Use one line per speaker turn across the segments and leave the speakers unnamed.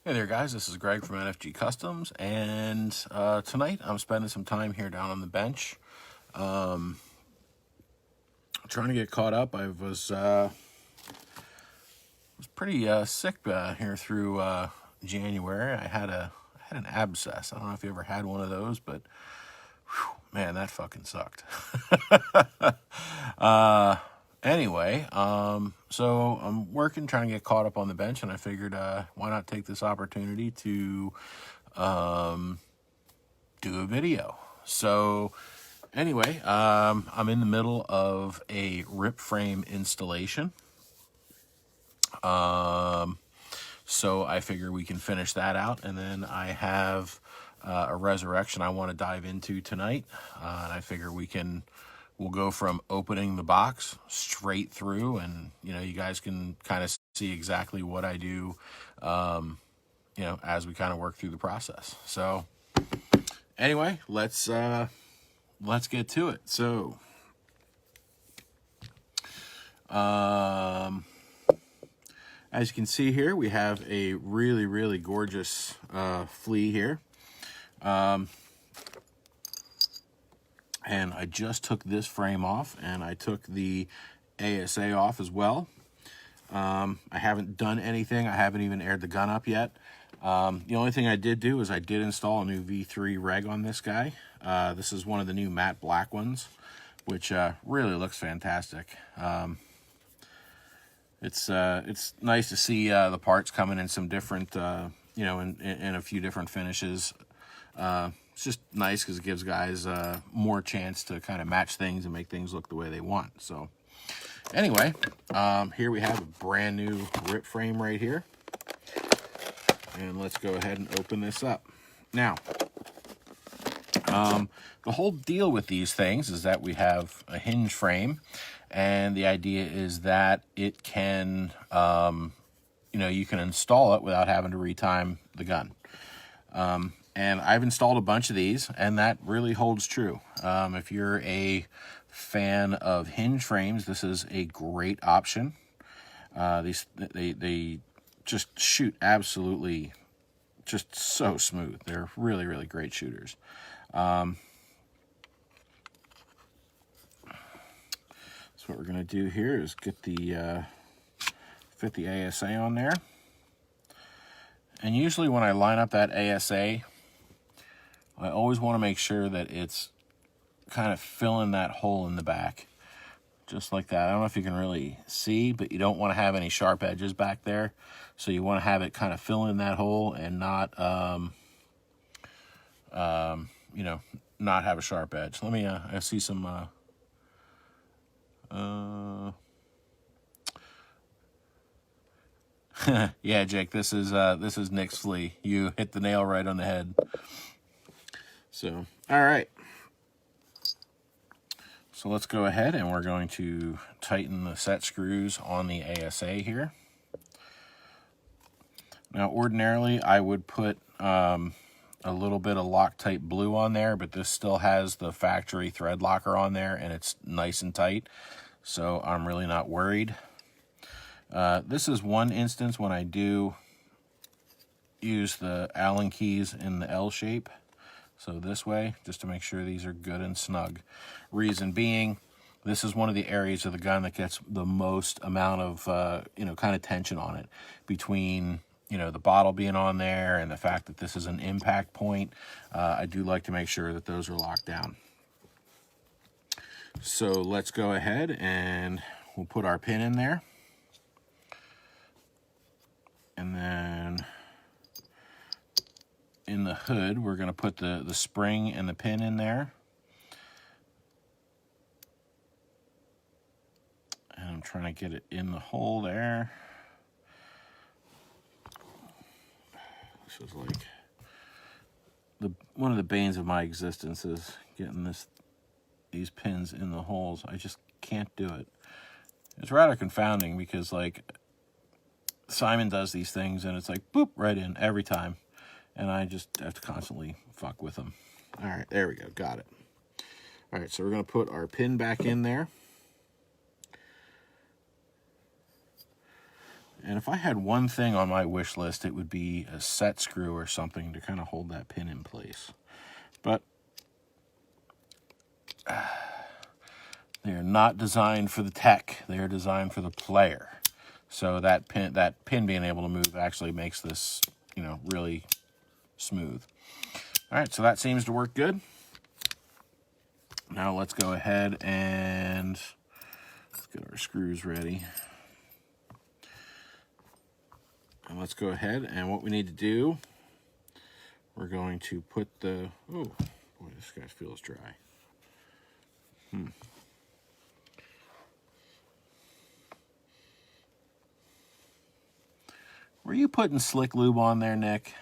Hey there guys, this is Greg from NFG Customs, and tonight I'm spending some time here down on the bench trying to get caught up. I was pretty sick here through January. I had an abscess. I don't know if you ever had one of those, but whew, man, that fucking sucked. Anyway, so I'm working, trying to get caught up on the bench, and I figured, why not take this opportunity to, do a video. So anyway, I'm in the middle of a RIP frame installation. So I figure we can finish that out, and then I have, a resurrection I want to dive into tonight. And I figure we'll go from opening the box straight through, and you guys can kind of see exactly what I do as we kind of work through the process. So anyway, let's get to it. So as you can see here, we have a really gorgeous flea here. And I just took this frame off, and I took the ASA off as well. I haven't done anything. I haven't even aired the gun up yet. The only thing I did do is I did install a new V3 reg on this guy. This is one of the new matte black ones, which really looks fantastic. It's nice to see the parts coming in some different, in a few different finishes. It's just nice because it gives guys more chance to kind of match things and make things look the way they want. So anyway, here we have a brand new RIP frame right here. And let's go ahead and open this up. Now, the whole deal with these things is that we have a hinge frame, and the idea is that it can, you can install it without having to retime the gun. And I've installed a bunch of these, and that really holds true. If you're a fan of hinge frames, this is a great option. They just shoot absolutely just so smooth. They're really great shooters. So what we're gonna do here is get fit the ASA on there. And usually when I line up that ASA, I always want to make sure that it's kind of filling that hole in the back, just like that. I don't know if you can really see, but you don't want to have any sharp edges back there. So you want to have it kind of fill in that hole and not, not have a sharp edge. Let me, I see some, yeah, Jake, this is Nick's flea. You hit the nail right on the head. So, all right. So let's go ahead, and we're going to tighten the set screws on the ASA here. Now, ordinarily, I would put a little bit of Loctite blue on there, but this still has the factory thread locker on there, and it's nice and tight, so I'm really not worried. This is one instance when I do use the Allen keys in the L shape. So this way, just to make sure these are good and snug. Reason being, this is one of the areas of the gun that gets the most amount of, kind of tension on it. Between, the bottle being on there and the fact that this is an impact point, I do like to make sure that those are locked down. So let's go ahead and we'll put our pin in there. And then in the hood, we're going to put the spring and the pin in there. And I'm trying to get it in the hole there. This is like one of the banes of my existence is getting these pins in the holes. I just can't do it. It's rather confounding because Simon does these things and it's like boop right in every time. And I just have to constantly fuck with them. All right, there we go. Got it. All right, so we're going to put our pin back in there. And if I had one thing on my wish list, it would be a set screw or something to kind of hold that pin in place. But they are not designed for the tech. They are designed for the player. So that pin being able to move actually makes this, you know, really smooth. All right, so that seems to work good. Now let's go ahead and let's get our screws ready. And let's go ahead, and what we need to do, we're going to put the, oh, boy, this guy feels dry. Were you putting slick lube on there, Nick?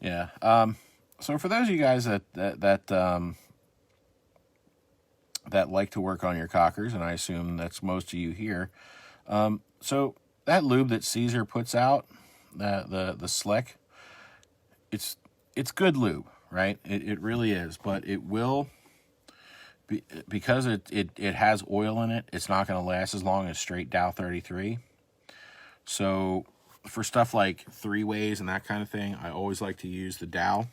Yeah. So for those of you guys that like to work on your cockers, and I assume that's most of you here, so that lube that Caesar puts out, the slick, it's good lube, right? It really is, but it will be, because it has oil in it, it's not going to last as long as straight Dow 33. So for stuff like 3-ways and that kind of thing, I always like to use the Dow,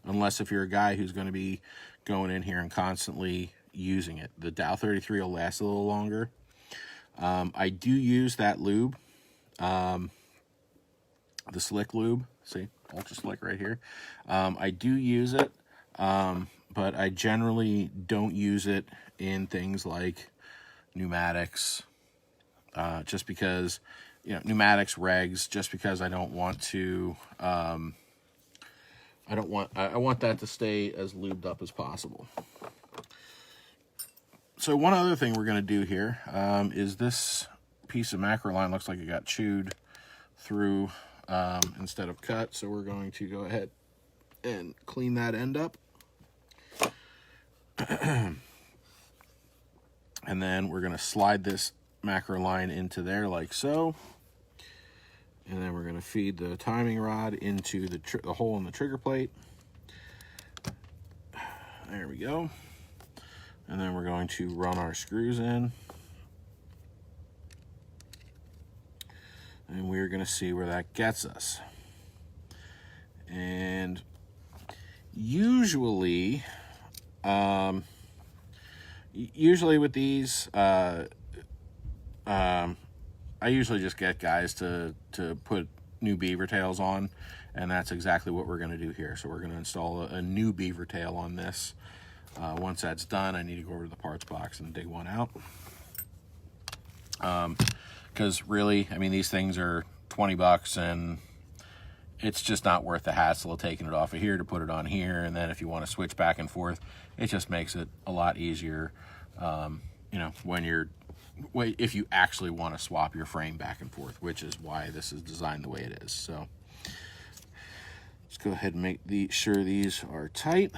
unless if you're a guy who's going to be going in here and constantly using it. The Dow 33 will last a little longer. I do use that lube, the slick lube. See, ultra slick right here. I do use it, but I generally don't use it in things like pneumatics, just because, you know, pneumatics, regs, just because I don't want to, I want that to stay as lubed up as possible. So one other thing we're going to do here is this piece of macro line looks like it got chewed through instead of cut. So we're going to go ahead and clean that end up. And then we're going to slide this macro line into there like so. And then we're going to feed the timing rod into the hole in the trigger plate. There we go. And then we're going to run our screws in. And we're going to see where that gets us. And usually with these, I usually just get guys to put new beaver tails on, and that's exactly what we're going to do here. So we're going to install a new beaver tail on this. Once that's done, I need to go over to the parts box and dig one out. Because really, I mean, these things are $20, and it's just not worth the hassle of taking it off of here to put it on here. And then if you want to switch back and forth, it just makes it a lot easier, you know, if you actually want to swap your frame back and forth, which is why this is designed the way it is. So let's go ahead and make sure these are tight.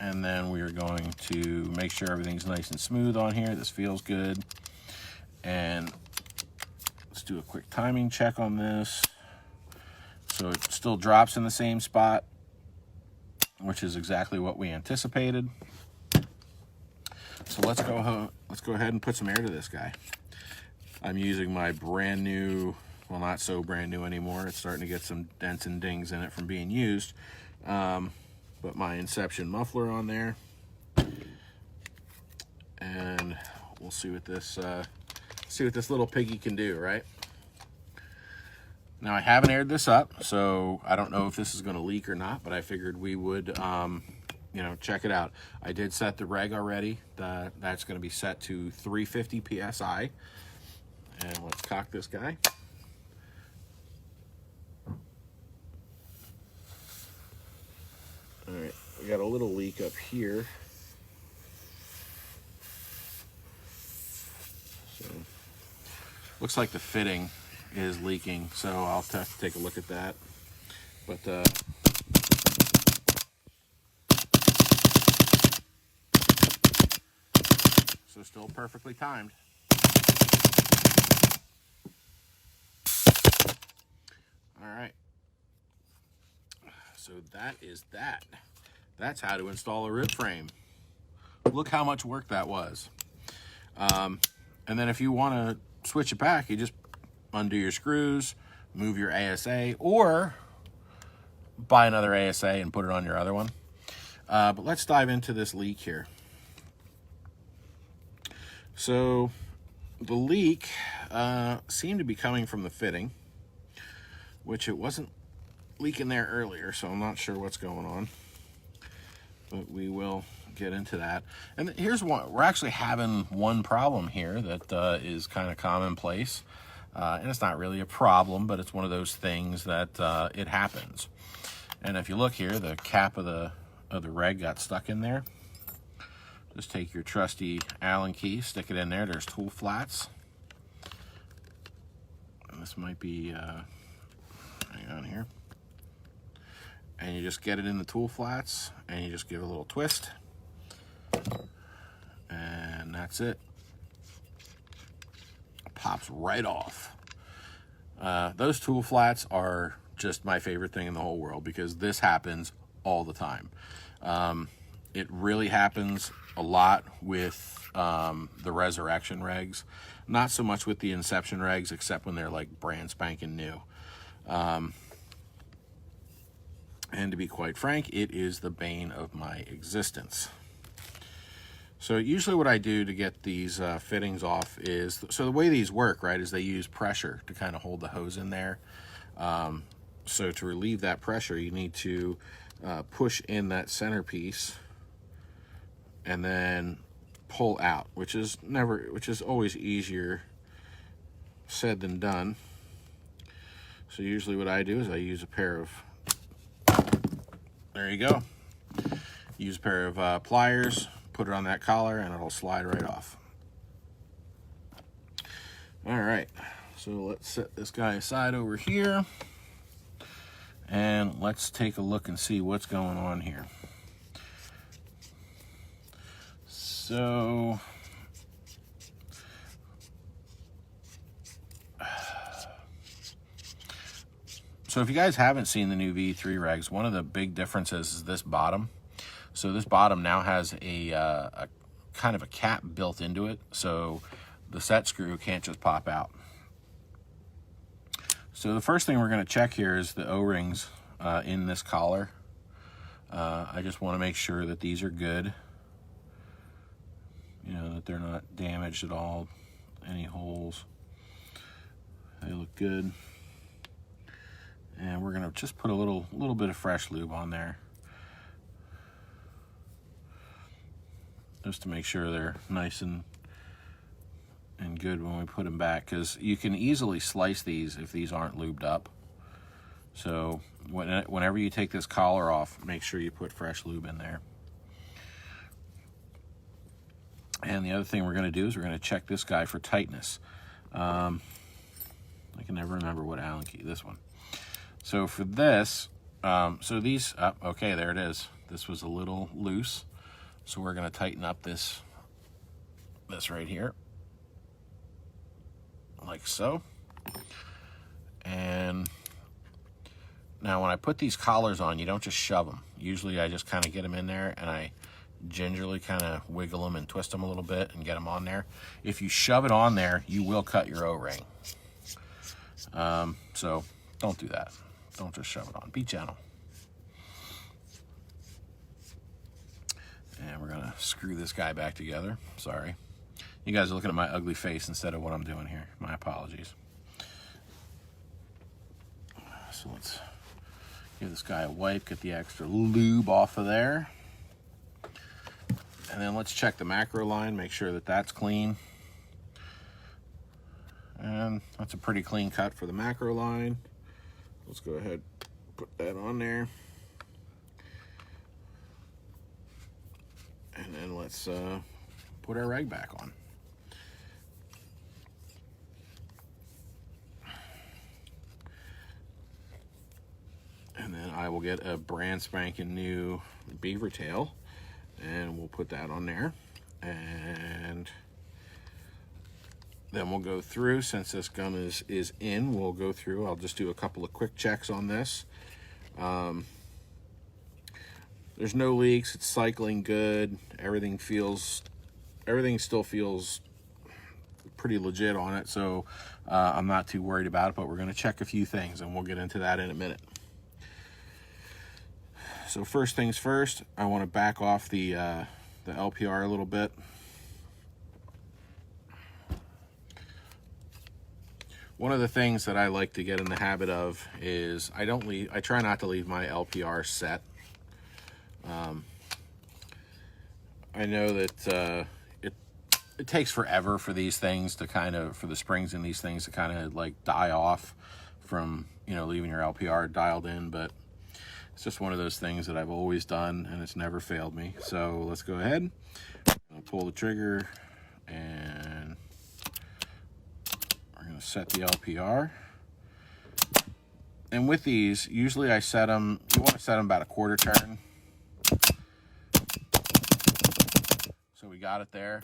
And then we are going to make sure everything's nice and smooth on here. This feels good. And let's do a quick timing check on this. So it still drops in the same spot, which is exactly what we anticipated. So let's go ahead and put some air to this guy. I'm using my brand new, well, not so brand new anymore. It's starting to get some dents and dings in it from being used. But my Inception muffler on there, and we'll see what this little piggy can do, right? Now I haven't aired this up, so I don't know if this is going to leak or not, but I figured we would, you know, check it out. I did set the reg already. That's going to be set to 350 psi, and let's cock this guy. All right, we got a little leak up here. So, looks like the fitting is leaking, so I'll have to take a look at that. But so still perfectly timed. All right. So that is that. That's how to install a RIP frame. Look how much work that was. And then if you want to switch it back, you just undo your screws, move your ASA, or buy another ASA and put it on your other one. But let's dive into this leak here. So the leak seemed to be coming from the fitting, which it wasn't leaking there earlier, so I'm not sure what's going on. But we will get into that. And here's one. We're actually having one problem here that is kind of commonplace. And it's not really a problem, but it's one of those things that it happens. And if you look here, the cap of the reg got stuck in there. Just take your trusty Allen key, stick it in there. There's tool flats. And this might be, hang on here. And you just get it in the tool flats, and you just give it a little twist. And that's it. Pops right off. Those tool flats are just my favorite thing in the whole world because this happens all the time. It really happens a lot with the Resurrection regs. Not so much with the Inception regs, except when they're like brand spanking new. And to be quite frank, it is the bane of my existence. So usually what I do to get these fittings off is, so the way these work, right, is they use pressure to kind of hold the hose in there. So to relieve that pressure, you need to push in that centerpiece and then pull out, which is always easier said than done. So usually what I do is I use a pair of, there you go. Use a pair of pliers, put it on that collar, and it'll slide right off. All right, so let's set this guy aside over here, and let's take a look and see what's going on here. So if you guys haven't seen the new V3 regs, one of the big differences is this bottom. So this bottom now has a kind of a cap built into it, so the set screw can't just pop out. So the first thing we're going to check here is the O-rings in this collar. I just want to make sure that these are good. You know, that they're not damaged at all. Any holes. They look good. And we're going to just put a little bit of fresh lube on there, just to make sure they're nice and good when we put them back, because you can easily slice these if these aren't lubed up. So whenever you take this collar off, make sure you put fresh lube in there. And the other thing we're going to do is we're going to check this guy for tightness. I can never remember what Allen key, this one. So for this, so these, okay, there it is. This was a little loose. So we're going to tighten up this right here, like so. And now when I put these collars on, you don't just shove them. Usually I just kind of get them in there and I gingerly kind of wiggle them and twist them a little bit and get them on there. If you shove it on there, you will cut your O-ring. So don't do that. Don't just shove it on. Be gentle. And we're gonna screw this guy back together. Sorry. You guys are looking at my ugly face instead of what I'm doing here. My apologies. So let's give this guy a wipe, get the extra lube off of there. And then let's check the macro line, make sure that that's clean. And that's a pretty clean cut for the macro line. Let's go ahead, put that on there. And then let's put our reg back on. And then I will get a brand spanking new beaver tail, and we'll put that on there. And then we'll go through, since this gun is in, we'll go through. I'll just do a couple of quick checks on this. There's there's no leaks. It's cycling good. Everything still feels pretty legit on it, so I'm not too worried about it, but we're going to check a few things, and we'll get into that in a minute. So first things first, I want to back off the LPR a little bit. One of the things that I like to get in the habit of is I try not to leave my LPR set. I know that it takes forever for these things to for the springs in these things to kind of like die off from, leaving your LPR dialed in, but it's just one of those things that I've always done and it's never failed me. So let's go ahead, I'll pull the trigger, and we're going to set the LPR. And with these, usually I set them, you want to set them about a quarter turn. So we got it there.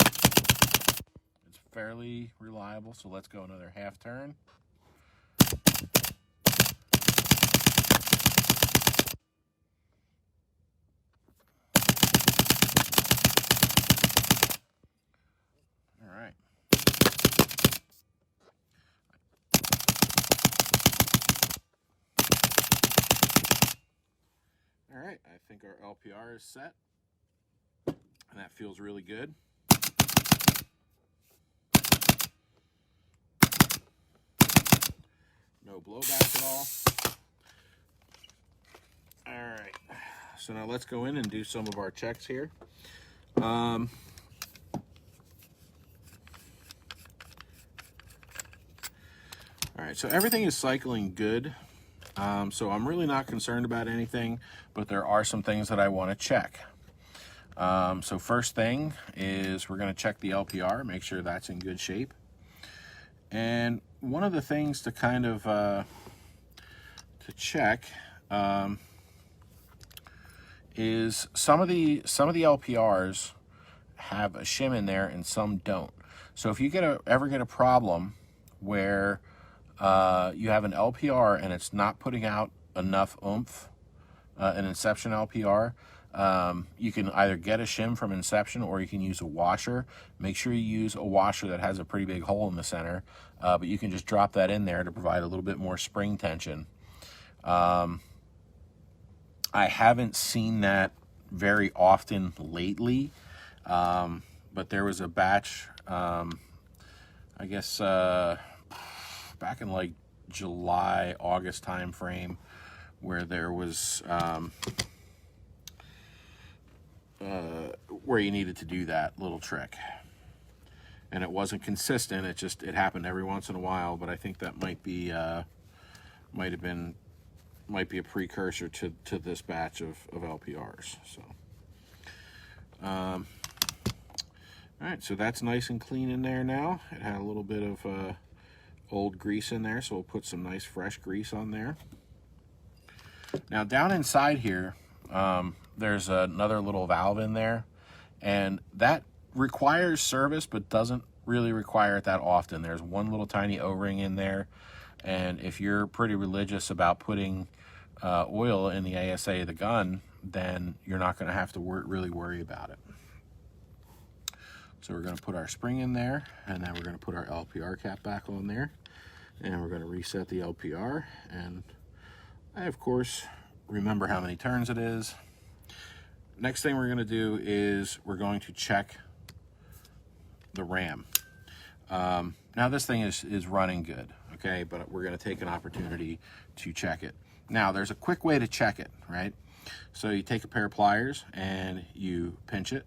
It's fairly reliable, so let's go another half turn. All right. All right, I think our LPR is set, and that feels really good. No blowback at all. All right, so now let's go in and do some of our checks here. All right, so everything is cycling good. So I'm really not concerned about anything, but there are some things that I want to check. So first thing is we're going to check the LPR, make sure that's in good shape. And one of the things to kind of to check is some of the LPRs have a shim in there and some don't. So if you ever get a problem where you have an LPR and it's not putting out enough oomph, an Inception LPR, you can either get a shim from Inception or you can use a washer. Make sure you use a washer that has a pretty big hole in the center, but you can just drop that in there to provide a little bit more spring tension. I haven't seen that very often lately, but there was a batch, I guess, back in like July, August time frame, where there was where you needed to do that little trick, and it wasn't consistent. It happened every once in a while, but I think that might be a precursor to this batch of LPRs. So all right, so that's nice and clean in there now. It had a little bit of old grease in there, so we'll put some nice fresh grease on there. Now down inside here, there's another little valve in there, and that requires service but doesn't really require it that often. There's one little tiny O-ring in there, and if you're pretty religious about putting oil in the ASA of the gun, then you're not going to have to really worry about it. So we're going to put our spring in there, and then we're going to put our LPR cap back on there, and we're going to reset the LPR. And I, of course, remember how many turns it is. Next thing we're going to do is we're going to check the RAM. Now this thing is running good, okay, but we're going to take an opportunity to check it. Now there's a quick way to check it, right? So you take a pair of pliers and you pinch it,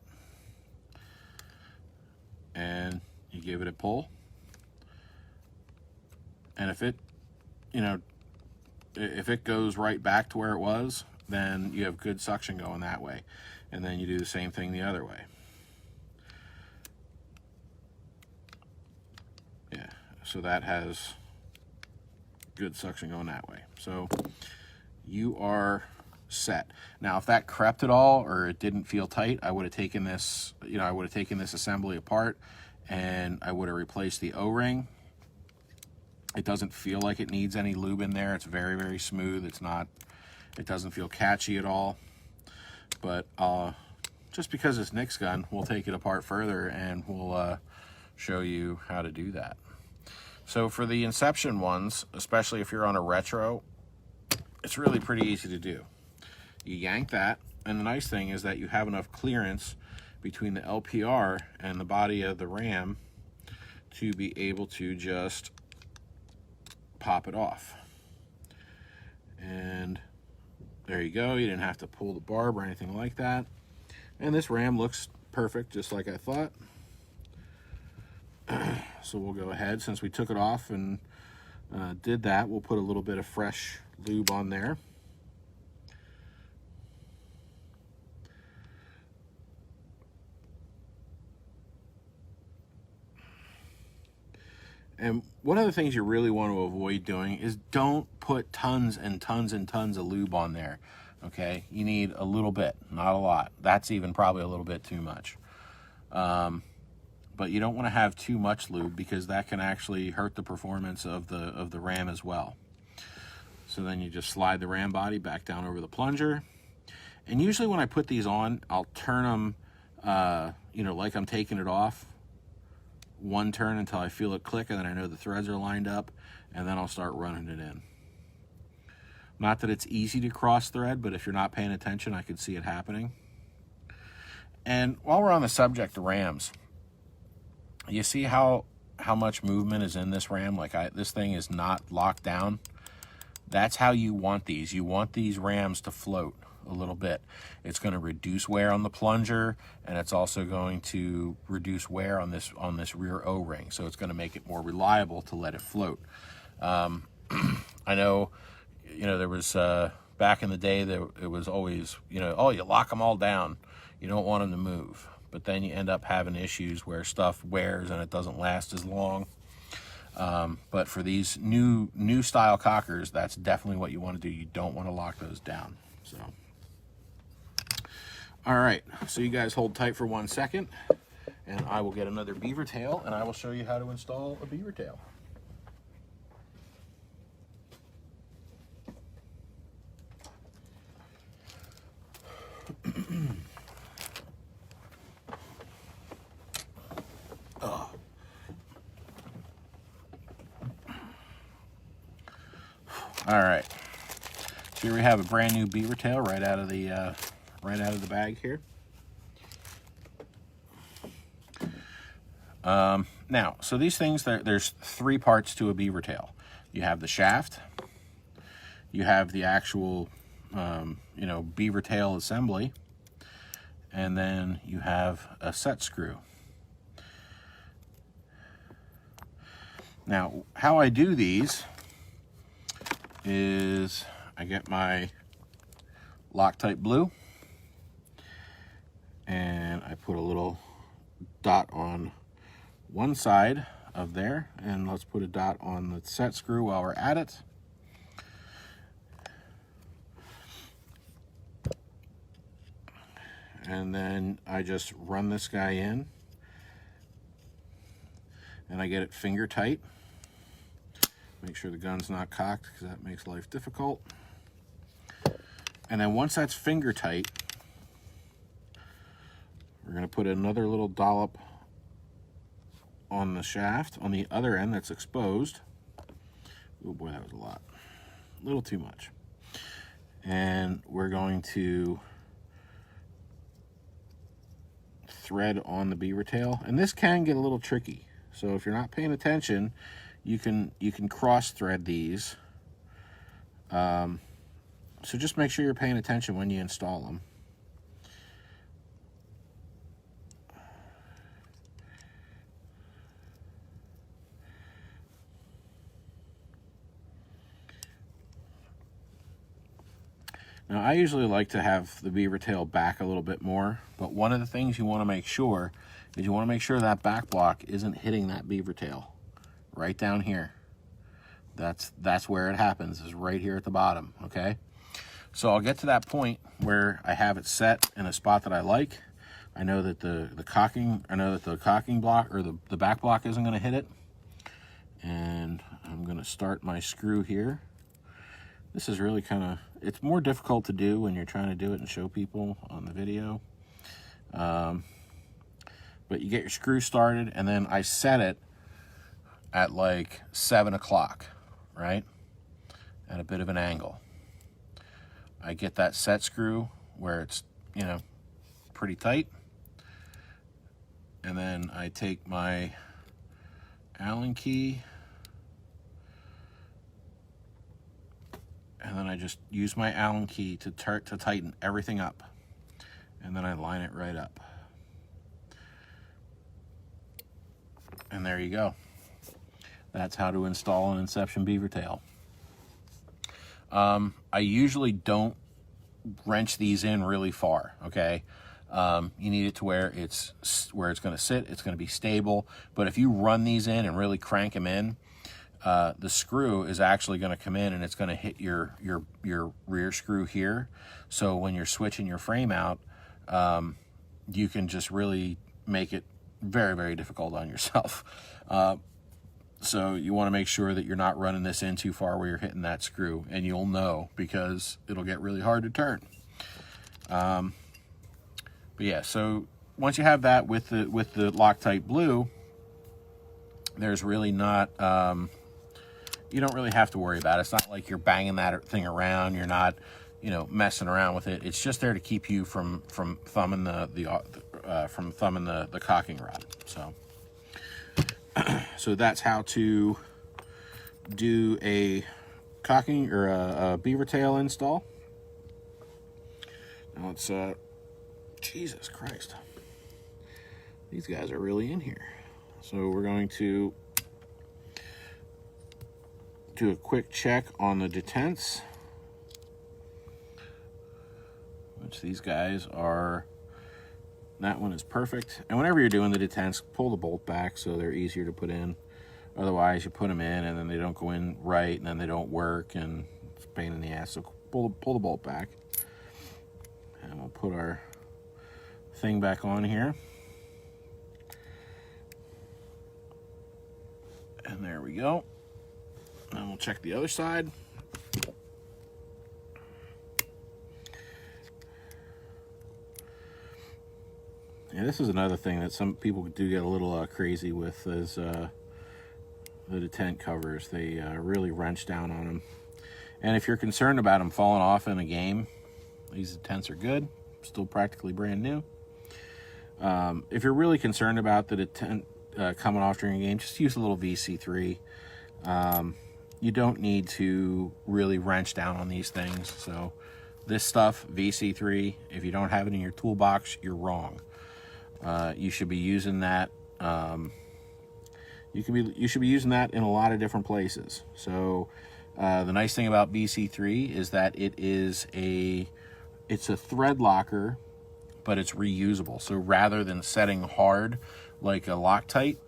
and you give it a pull, and if it goes right back to where it was, then you have good suction going that way, and then you do the same thing the other way. Yeah, so that has good suction going that way. So you are set. Now if that crept at all or it didn't feel tight, I would have taken this, I would have taken this assembly apart and I would have replaced the O-ring. It doesn't feel like it needs any lube in there. It's very, very smooth. It doesn't feel catchy at all. but just because it's Nick's gun, we'll take it apart further and we'll show you how to do that. So for the Inception ones, especially if you're on a retro, it's really pretty easy to do. You yank that, and the nice thing is that you have enough clearance between the LPR and the body of the ram to be able to just pop it off. And there you go. You didn't have to pull the barb or anything like that. And this ram looks perfect, just like I thought. So we'll go ahead, since we took it off and did that, we'll put a little bit of fresh lube on there. And one of the things you really want to avoid doing is don't put tons and tons and tons of lube on there, okay? You need a little bit, not a lot. That's even probably a little bit too much. But you don't want to have too much lube, because that can actually hurt the performance of the ram as well. So then you just slide the ram body back down over the plunger. And usually when I put these on, I'll turn them, you know, like I'm taking it off. One turn until I feel it click, and then I know the threads are lined up, and then I'll start running it in. Not that it's easy to cross thread, but if you're not paying attention, I could see it happening. And while we're on the subject of rams, you see how much movement is in this ram? Like this thing is not locked down. That's how you want these. You want these rams to float a little bit. It's going to reduce wear on the plunger, and it's also going to reduce wear on this rear O-ring. So it's going to make it more reliable to let it float. I know, you know, there was back in the day that it was always, you know, oh, you lock them all down. You don't want them to move. But then you end up having issues where stuff wears and it doesn't last as long. But for these new style cockers, that's definitely what you want to do. You don't want to lock those down. So, all right, so you guys hold tight for 1 second, and I will get another beaver tail, and I will show you how to install a beaver tail. All right, so here we have a brand new beaver tail right out of the bag here. Now, so these things, there's 3 parts to a beaver tail. You have the shaft, you have the actual, you know, beaver tail assembly, and then you have a set screw. Now, how I do these is I get my Loctite blue, and I put a little dot on one side of there, and let's put a dot on the set screw while we're at it. And then I just run this guy in, and I get it finger tight. Make sure the gun's not cocked, because that makes life difficult. And then once that's finger tight, we're going to put another little dollop on the shaft on the other end that's exposed. Oh boy, that was a lot. A little too much. And we're going to thread on the beaver tail. And this can get a little tricky. So if you're not paying attention, you can cross thread these. So just make sure you're paying attention when you install them. Now, I usually like to have the beaver tail back a little bit more, but one of the things you want to make sure is you want to make sure that back block isn't hitting that beaver tail right down here. That's where it happens, is right here at the bottom, okay? So I'll get to that point where I have it set in a spot that I like. I know that the cocking block, or the back block, isn't going to hit it. And I'm going to start my screw here. This is really kind of, it's more difficult to do when you're trying to do it and show people on the video. But you get your screw started, and then I set it at like 7 o'clock, right? At a bit of an angle. I get that set screw where it's, you know, pretty tight. And then I take my Allen key, and then I just use my Allen key to tighten everything up. And then I line it right up. And there you go. That's how to install an Inception beaver tail. I usually don't wrench these in really far, okay? You need it to where it's going to sit, it's going to be stable. But if you run these in and really crank them in, the screw is actually going to come in and it's going to hit your rear screw here. So when you're switching your frame out, you can just really make it very, very difficult on yourself. So you want to make sure that you're not running this in too far where you're hitting that screw, and you'll know because it'll get really hard to turn. But yeah, so once you have that with the Loctite blue, there's really not, you don't really have to worry about it. It's not like you're banging that thing around. You're not, you know, messing around with it. It's just there to keep you from thumbing the cocking rod. So that's how to do a cocking or a beaver tail install. Now let's, Jesus Christ, these guys are really in here. So we're going to do a quick check on the detents, which these guys are. That one is perfect. And whenever you're doing the detents, pull the bolt back so they're easier to put in. Otherwise, you put them in and then they don't go in right, and then they don't work, and it's a pain in the ass. So pull the bolt back. And we'll put our thing back on here. And there we go. And we'll check the other side. And this is another thing that some people do get a little crazy with is the detent covers. They really wrench down on them. And if you're concerned about them falling off in a game, these detents are good, still practically brand new. If you're really concerned about the detent coming off during a game, just use a little VC3. You don't need to really wrench down on these things. So this stuff, VC3, if you don't have it in your toolbox, you're wrong. You should be using that. You should be using that in a lot of different places. So the nice thing about VC3 is that it's a thread locker, but it's reusable. So rather than setting hard like a Loctite,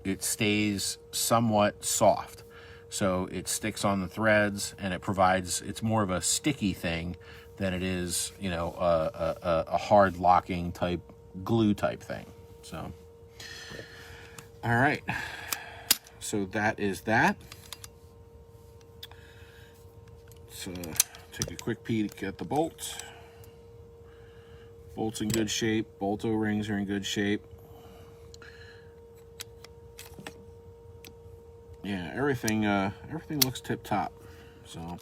it stays somewhat soft. So it sticks on the threads, and it's more of a sticky thing than it is, you know, a hard locking type glue type thing. So, all right. So that is that. Let's take a quick peek at the bolts. Bolts in good shape. Bolt O-rings are in good shape. Yeah, everything looks tip top. So.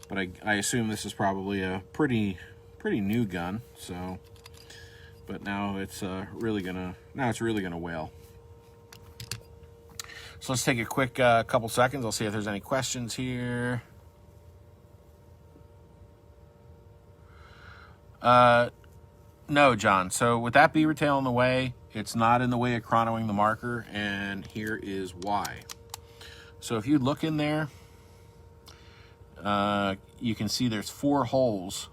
But I assume this is probably a pretty new gun. So, but now it's really gonna wail. So let's take a quick couple seconds. I'll see if there's any questions here. No, John. So with that beaver tail in the way, it's not in the way of chronoing the marker, and here is why. So if you look in there, you can see there's 4 holes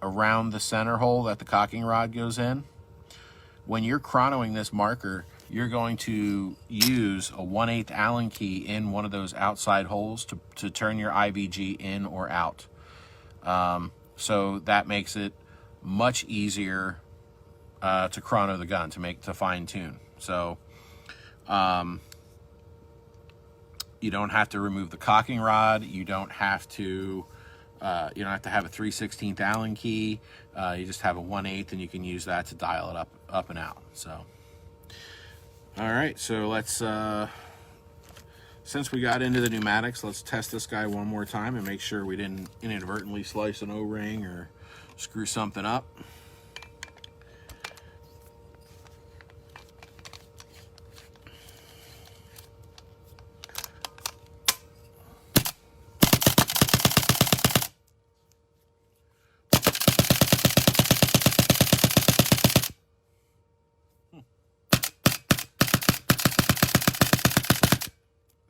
around the center hole that the cocking rod goes in. When you're chronoing this marker, you're going to use a 1/8 Allen key in one of those outside holes to turn your IVG in or out. So that makes it much easier to chrono the gun, to fine tune. So You don't have to remove the cocking rod. You don't have to have a 3/16 Allen key. You just have a 1/8, and you can use that to dial it up and out. So, all right, so let's, since we got into the pneumatics, let's test this guy one more time and make sure we didn't inadvertently slice an O-ring or screw something up.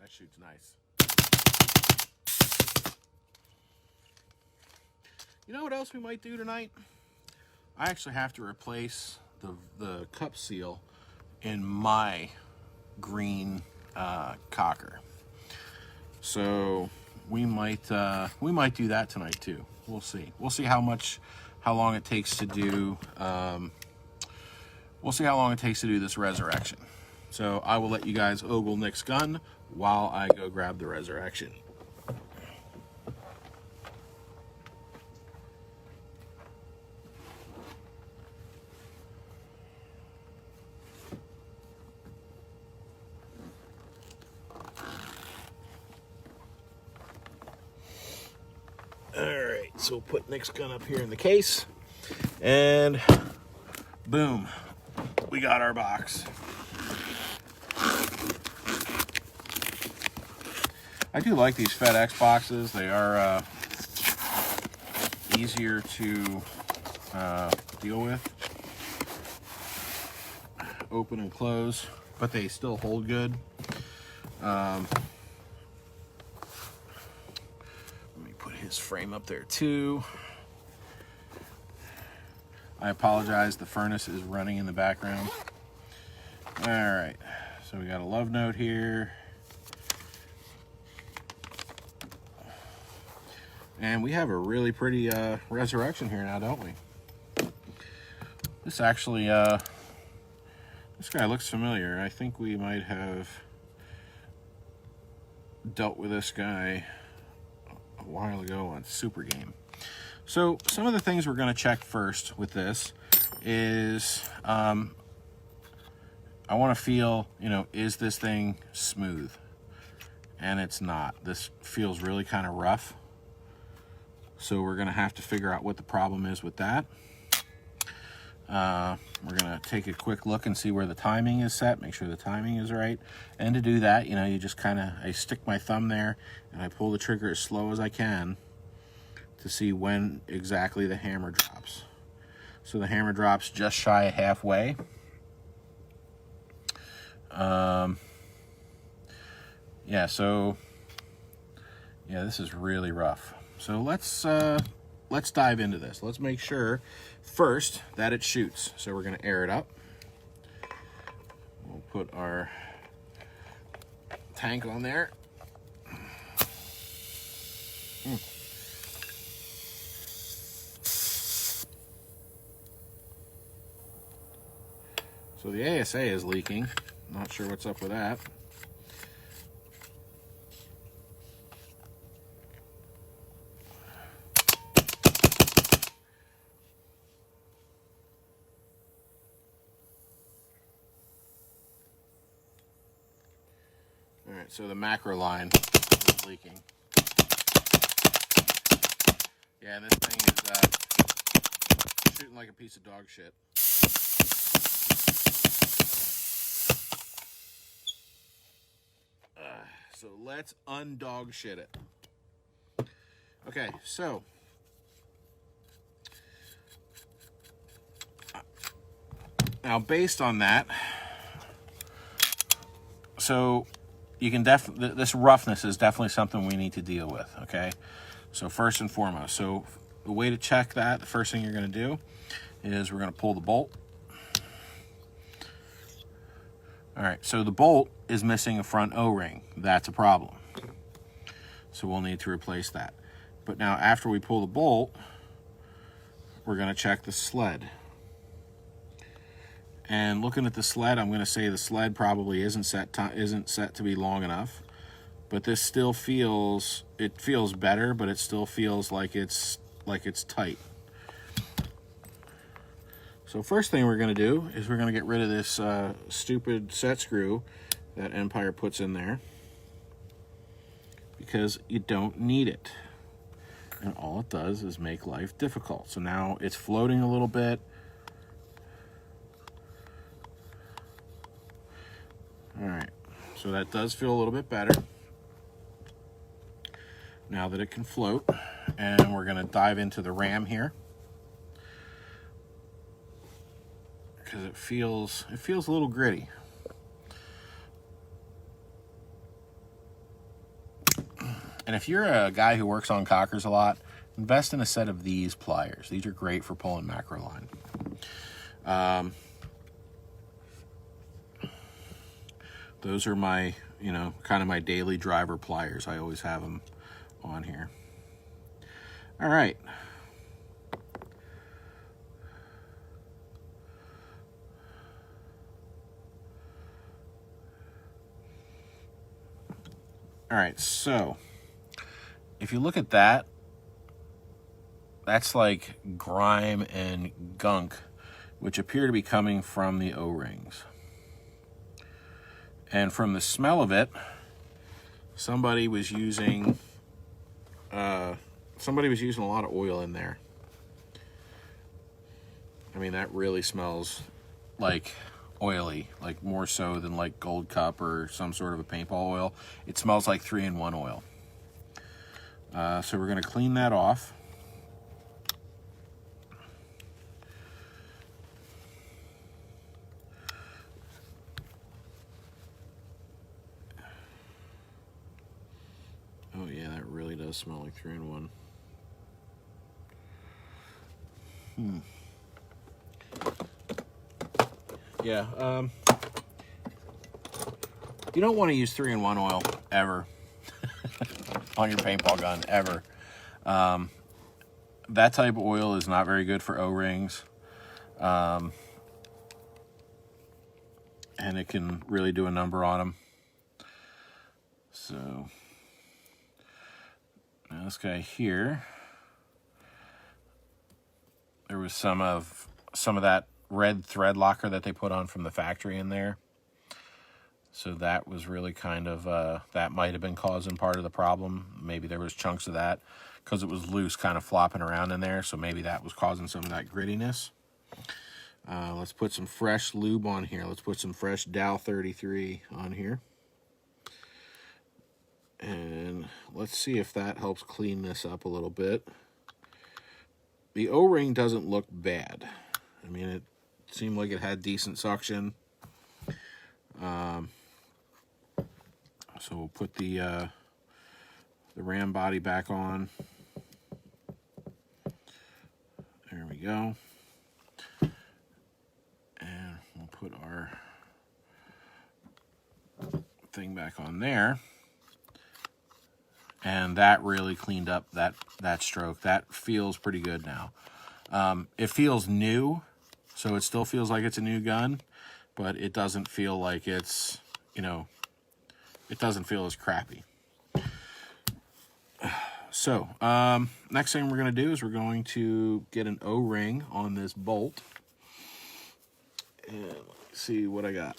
Shoots nice. You know what else we might do tonight? I actually have to replace the cup seal in my green cocker. So we might do that tonight too. We'll see. We'll see how long it takes to do. We'll see how long it takes to do this resurrection. So I will let you guys ogle Nick's gun while I go grab the resurrection. All right, so we'll put Nick's gun up here in the case, and boom, we got our box. I do like these FedEx boxes. They are easier to deal with, open and close, but they still hold good. Let me put his frame up there too. I apologize, the furnace is running in the background. All right, so we got a love note here. And we have a really pretty resurrection here now, don't we? This actually, this guy looks familiar. I think we might have dealt with this guy a while ago on Super Game. So some of the things we're going to check first with this is I want to feel, is this thing smooth? And it's not. This feels really kind of rough. So we're going to have to figure out what the problem is with that. We're going to take a quick look and see where the timing is set, make sure the timing is right. And to do that, you just I stick my thumb there and I pull the trigger as slow as I can to see when exactly the hammer drops. So the hammer drops just shy of halfway. Yeah, this is really rough. So let's dive into this. Let's make sure first that it shoots. So we're going to air it up. We'll put our tank on there. So the ASA is leaking. Not sure what's up with that. All right, so the macro line is leaking. Yeah, this thing is shooting like a piece of dog shit. So let's undog shit it. Okay, so now based on that, so you can this roughness is definitely something we need to deal with. Okay, so first and foremost, so the way to check that, the first thing you're going to do is we're going to pull the bolt. All right, so the bolt is missing a front O-ring. That's a problem. So we'll need to replace that. But now after we pull the bolt, we're going to check the sled. And looking at the sled, I'm going to say the sled probably isn't set to be long enough. but this still feels, it feels better, but it still feels like it's tight. So first thing we're going to do is we're going to get rid of this stupid set screw that Empire puts in there, because you don't need it. And all it does is make life difficult. So now it's floating a little bit. All right, so that does feel a little bit better now that it can float. And we're going to dive into the ram here, because it feels a little gritty. And if you're a guy who works on cockers a lot, invest in a set of these pliers. These are great for pulling macro line. Those are my, kind of my daily driver pliers. I always have them on here. All right. All right, so if you look at that, that's like grime and gunk, which appear to be coming from the O-rings. And from the smell of it, somebody was using a lot of oil in there. I mean, that really smells like oily, like more so than like Gold Cup or some sort of a paintball oil. It smells like 3-in-1 oil. So we're going to clean that off. Oh yeah, that really does smell like 3-in-1. Yeah, you don't want to use 3-in-1 oil ever on your paintball gun, ever. That type of oil is not very good for O-rings. And it can really do a number on them. So now this guy here, there was some of that red thread locker that they put on from the factory in there. So that was really kind of, that might have been causing part of the problem. Maybe there was chunks of that because it was loose, kind of flopping around in there. So maybe that was causing some of that grittiness. Let's put some fresh lube on here. Let's put some fresh Dow 33 on here. And let's see if that helps clean this up a little bit. The O-ring doesn't look bad. I mean, it seemed like it had decent suction. So we'll put the ram body back on. There we go. And we'll put our thing back on there. And that really cleaned up that stroke. That feels pretty good now. It feels new, so it still feels like it's a new gun, but it doesn't feel like it's, it doesn't feel as crappy. So, next thing we're going to do is we're going to get an O-ring on this bolt. And let's see what I got.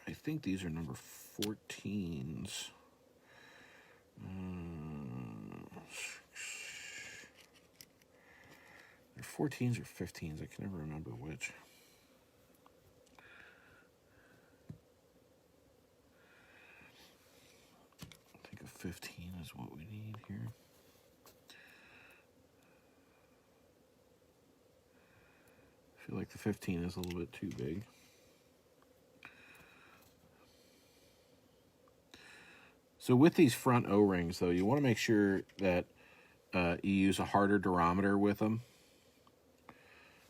I think these are number 14s. They're 14s or 15s. I can never remember which. I think a 15 is what we need here. I feel like the 15 is a little bit too big. So with these front O-rings, though, you want to make sure that you use a harder durometer with them.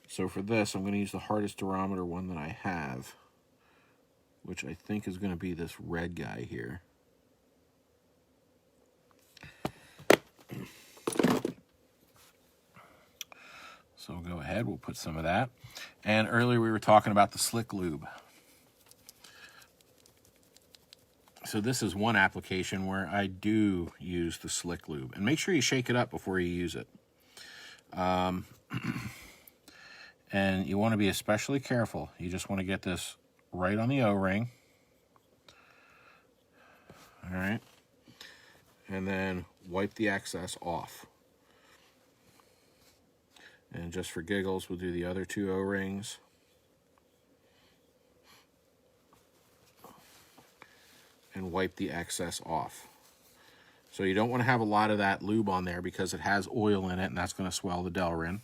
So for this, I'm going to use the hardest durometer one that I have, which I think is going to be this red guy here. So we'll go ahead, we'll put some of that. And earlier we were talking about the slick lube. So this is one application where I do use the slick lube. And make sure you shake it up before you use it. And you want to be especially careful. You just want to get this right on the O-ring. All right. And then wipe the excess off. And just for giggles, we'll do the other two O-rings. And wipe the excess off. So you don't want to have a lot of that lube on there because it has oil in it, and that's going to swell the Delrin.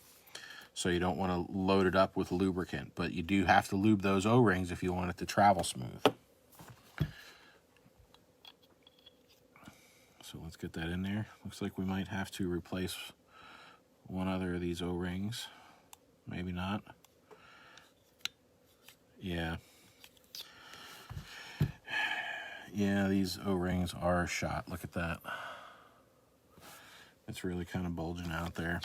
So you don't want to load it up with lubricant, but you do have to lube those O-rings if you want it to travel smooth. So let's get that in there. Looks like we might have to replace one other of these O-rings. Maybe not. Yeah. Yeah, these O-rings are shot. Look at that. It's really kind of bulging out there.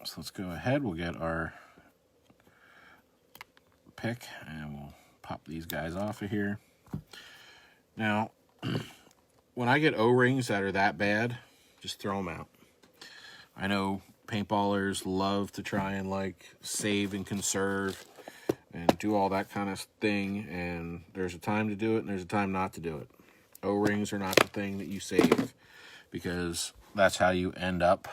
So let's go ahead. We'll get our pick and we'll pop these guys off of here. Now, when I get O-rings that are that bad, just throw them out. I know paintballers love to try and like save and conserve and do all that kind of thing, and there's a time to do it and there's a time not to do it. O-rings are not the thing that you save, because that's how you end up,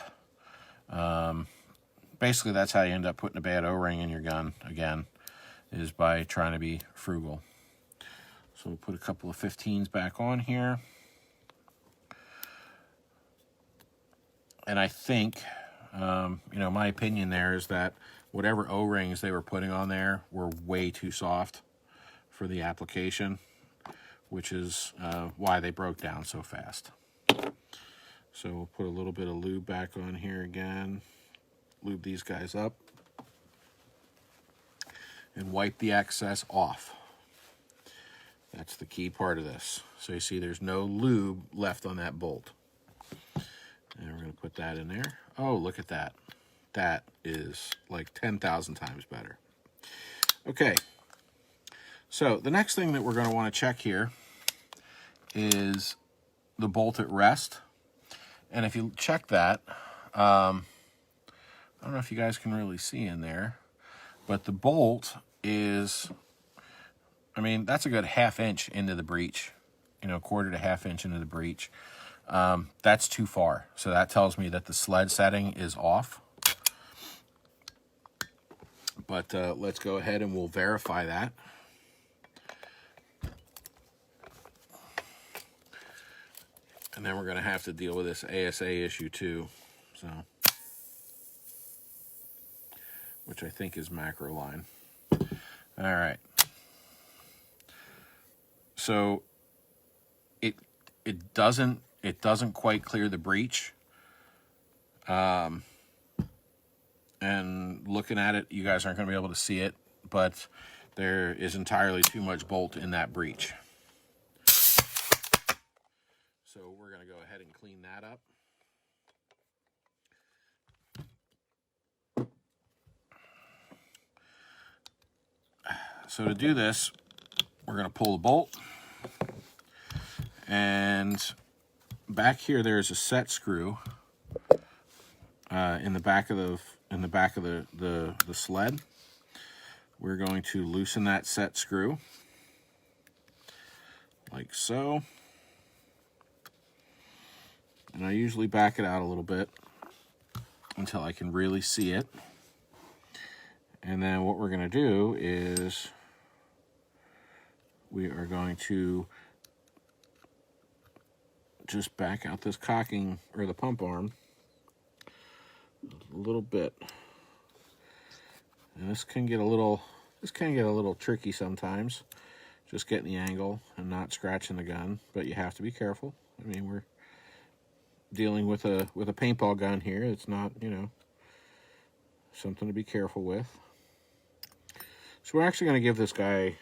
basically that's how you end up putting a bad O-ring in your gun again, is by trying to be frugal. So we'll put a couple of 15s back on here. And I think, you know, my opinion there is that whatever O-rings they were putting on there were way too soft for the application, which is why they broke down so fast. So we'll put a little bit of lube back on here again, lube these guys up, and wipe the excess off. That's the key part of this. So you see there's no lube left on that bolt. And we're going to put that in there. Oh, look at that. That is like 10,000 times better. Okay. So the next thing that we're going to want to check here is the bolt at rest. And if you check that, I don't know if you guys can really see in there, but the bolt is, I mean, that's a good ½ inch into the breech, you know, quarter to ½ inch into the breech. That's too far. So that tells me that the sled setting is off. But let's go ahead and we'll verify that. And then we're going to have to deal with this ASA issue too. So, which I think is macro line. All right. So it doesn't quite clear the breech. And looking at it, you guys aren't going to be able to see it, but there is entirely too much bolt in that breech. So we're going to go ahead and clean that up. So to do this, we're going to pull the bolt, and back here there's a set screw in the back of the sled. We're going to loosen that set screw like so, and I usually back it out a little bit until I can really see it. And then what we're going to do is we are going to just back out this cocking, or the pump arm, a little bit. And this can get a little tricky sometimes, just getting the angle and not scratching the gun, but you have to be careful. I mean, we're dealing with a paintball gun here. It's not, you know, something to be careful with. So we're actually going to give this guy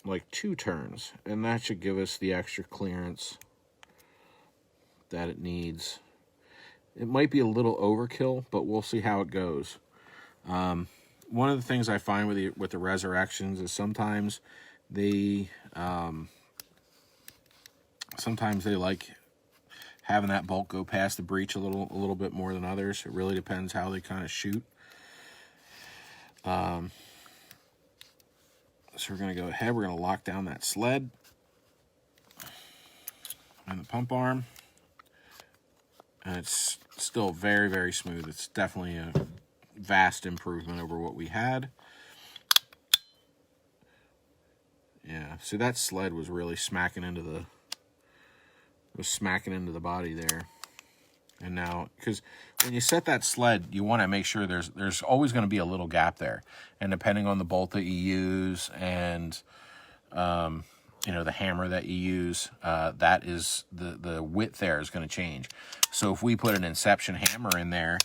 like 2 turns, and that should give us the extra clearance that it needs. It might be a little overkill, but we'll see how it goes. one of the things I find with the Resurrections is sometimes they like having that bolt go past the breech a little bit more than others. It really depends how they kind of shoot. So we're going to go ahead. We're going to lock down that sled and the pump arm. And it's still very, very smooth. It's definitely a vast improvement over what we had. Yeah, see, that sled was really smacking into the body there. And now, because when you set that sled, you want to make sure there's always going to be a little gap there. And depending on the bolt that you use and you know, the hammer that you use, that is the width there is going to change. So if we put an Inception hammer in there,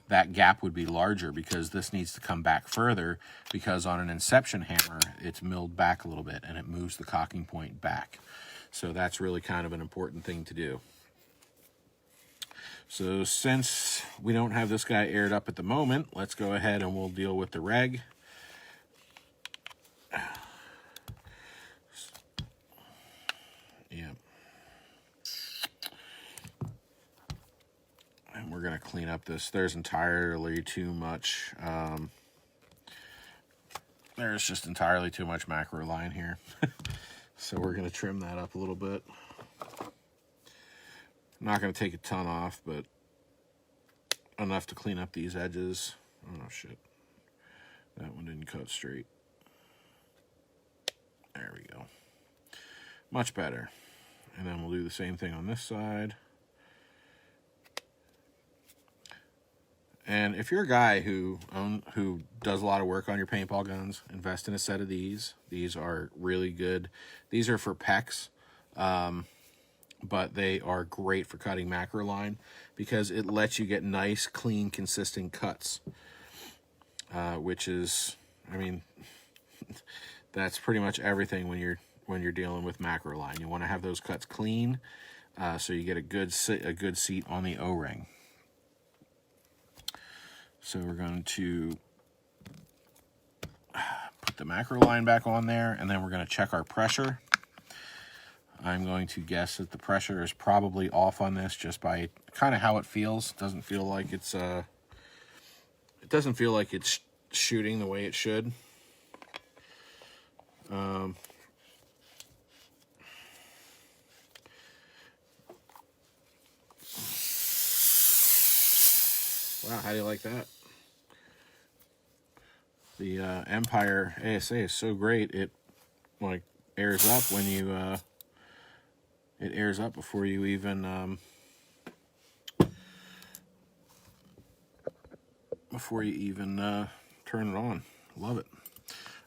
that gap would be larger because this needs to come back further, because on an Inception hammer, it's milled back a little bit and it moves the cocking point back. So that's really kind of an important thing to do. So since we don't have this guy aired up at the moment, let's go ahead and we'll deal with the reg. Yeah. And we're going to clean up this. There's entirely too much. There's just entirely too much macro line here. So we're going to trim that up a little bit. I'm not going to take a ton off, but enough to clean up these edges. Oh, shit. That one didn't cut straight. There we go. Much better. And then we'll do the same thing on this side. And if you're a guy who does a lot of work on your paintball guns, invest in a set of these. These are really good. These are for PEX, but they are great for cutting macro line because it lets you get nice, clean, consistent cuts, which is, I mean, that's pretty much everything when you're dealing with macro line. You want to have those cuts clean, so you get a good seat on the O-ring. So we're going to put the macro line back on there, and then we're going to check our pressure. I'm going to guess that the pressure is probably off on this just by kind of how it feels. It doesn't feel like it's shooting the way it should. Wow, how do you like that? The Empire ASA is so great, it like airs up when you it airs up before you even turn it on. Love it.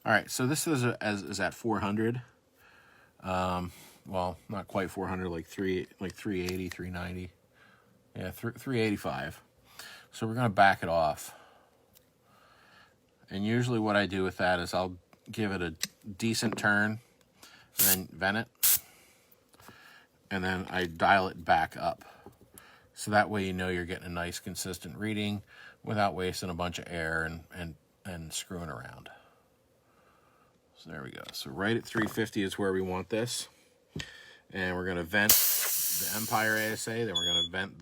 All right, so this is at 400. Well, not quite 400, like 380, 390. Yeah, 385. So we're going to back it off. And usually what I do with that is I'll give it a decent turn, and then vent it, and then I dial it back up. So that way you know you're getting a nice consistent reading without wasting a bunch of air and screwing around. So there we go. So right at 350 is where we want this. And we're going to vent the Empire ASA, then we're going to vent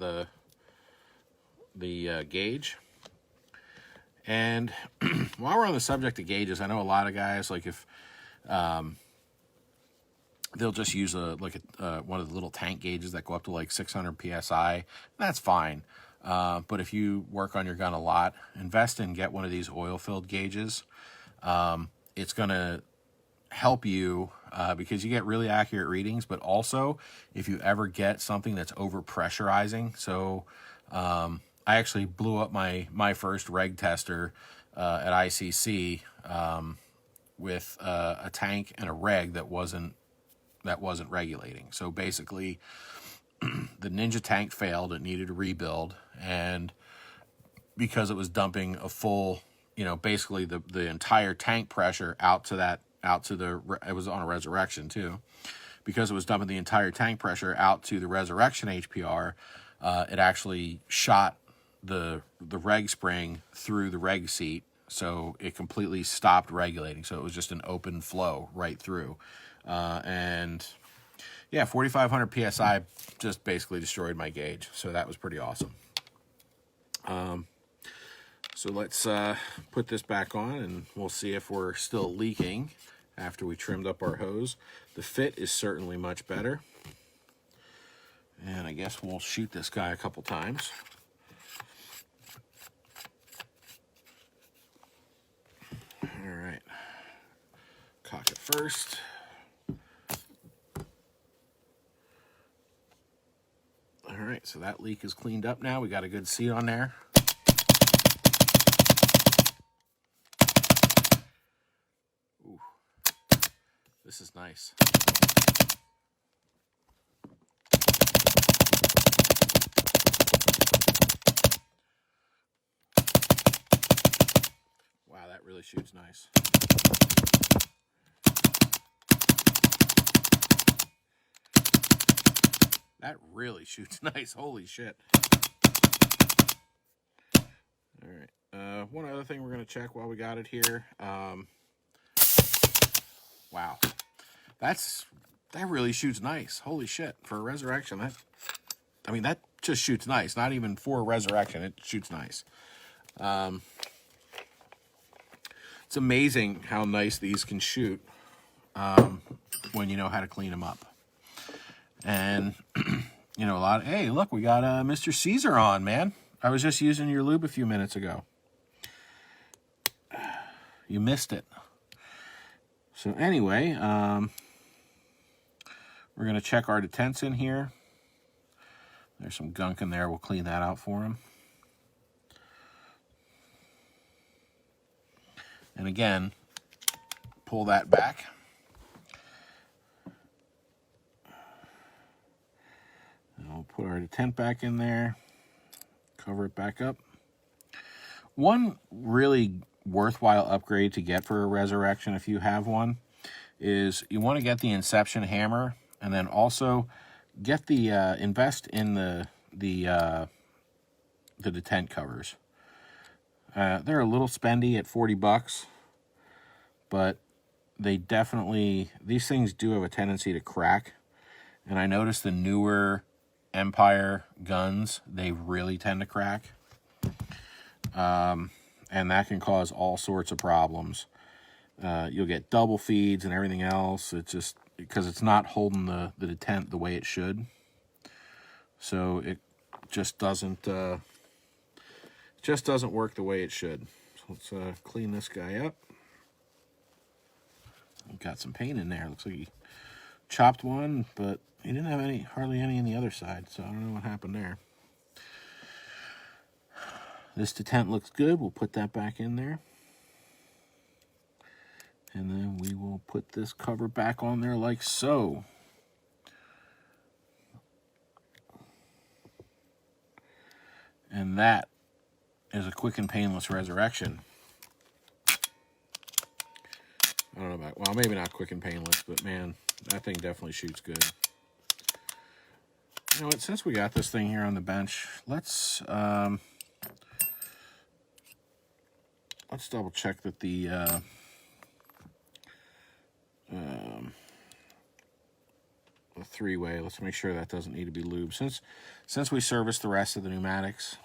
the gauge. And while we're on the subject of gauges, I know a lot of guys, like if they'll just use one of the little tank gauges that go up to like 600 psi. That's fine. But if you work on your gun a lot, invest and get one of these oil-filled gauges. It's going to help you because you get really accurate readings, but also if you ever get something that's over-pressurizing. So I actually blew up my first reg tester at ICC with a tank and a reg that wasn't regulating. So basically, the Ninja tank failed. It needed a rebuild, and because it was dumping a full, basically the entire tank pressure it was on a Resurrection too, because it was dumping the entire tank pressure out to the Resurrection HPR. It actually shot the reg spring through the reg seat, so it completely stopped regulating. So it was just an open flow right through. And yeah, 4,500 PSI just basically destroyed my gauge. So that was pretty awesome. So let's put this back on and we'll see if we're still leaking after we trimmed up our hose. The fit is certainly much better. And I guess we'll shoot this guy a couple times. All right. Cock it first. All right, so that leak is cleaned up now. We got a good seat on there. Ooh, this is nice. Wow, that really shoots nice. That really shoots nice. Holy shit. All right. One other thing we're going to check while we got it here. Wow. That really shoots nice. Holy shit. For a resurrection, that just shoots nice. Not even for a resurrection, it shoots nice. It's amazing how nice these can shoot when you know how to clean them up. And, you know, hey, look, we got Mr. Caesar on, man. I was just using your lube a few minutes ago. You missed it. So anyway, we're going to check our detents in here. There's some gunk in there. We'll clean that out for him. And again, pull that back. And we'll put our detent back in there. Cover it back up. One really worthwhile upgrade to get for a resurrection, if you have one, is you want to get the Inception hammer, and then also get the invest in the detent covers. They're a little spendy at $40, but they definitely, these things do have a tendency to crack. And I noticed the newer Empire guns, they really tend to crack. And that can cause all sorts of problems. You'll get double feeds and everything else. It's just because it's not holding the detent the way it should. So it just doesn't work the way it should. So let's clean this guy up. Got some paint in there. Looks like he chopped one, but he didn't have hardly any on the other side, so I don't know what happened there. This detent looks good. We'll put that back in there. And then we will put this cover back on there like so. And that is a quick and painless resurrection. I don't know about, well, maybe not quick and painless, but man, that thing definitely shoots good. You know what, since we got this thing here on the bench, let's double check that the three-way, let's make sure that doesn't need to be lubed. Since we serviced the rest of the pneumatics,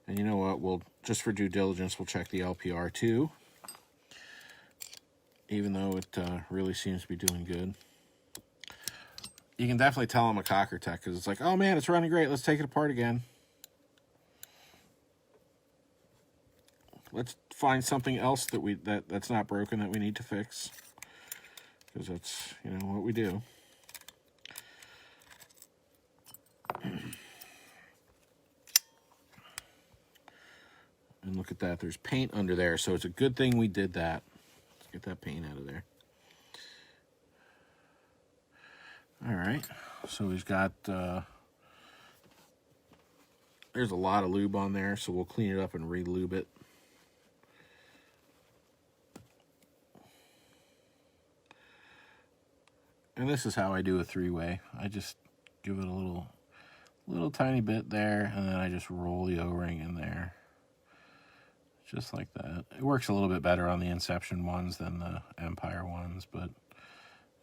and you know what, we'll just for due diligence, we'll check the LPR too, even though it really seems to be doing good. You can definitely tell I'm a cocker tech because it's like, oh man, it's running great, let's take it apart again. Let's find something else that's not broken that we need to fix, because that's, you know, what we do. And look at that, there's paint under there, so it's a good thing we did that. Let's get that paint out of there. All right, so we've got, there's a lot of lube on there, so we'll clean it up and re-lube it. And this is how I do a three-way. I just give it a little little tiny bit there, and then I just roll the O-ring in there. Just like that. It works a little bit better on the Inception ones than the Empire ones, but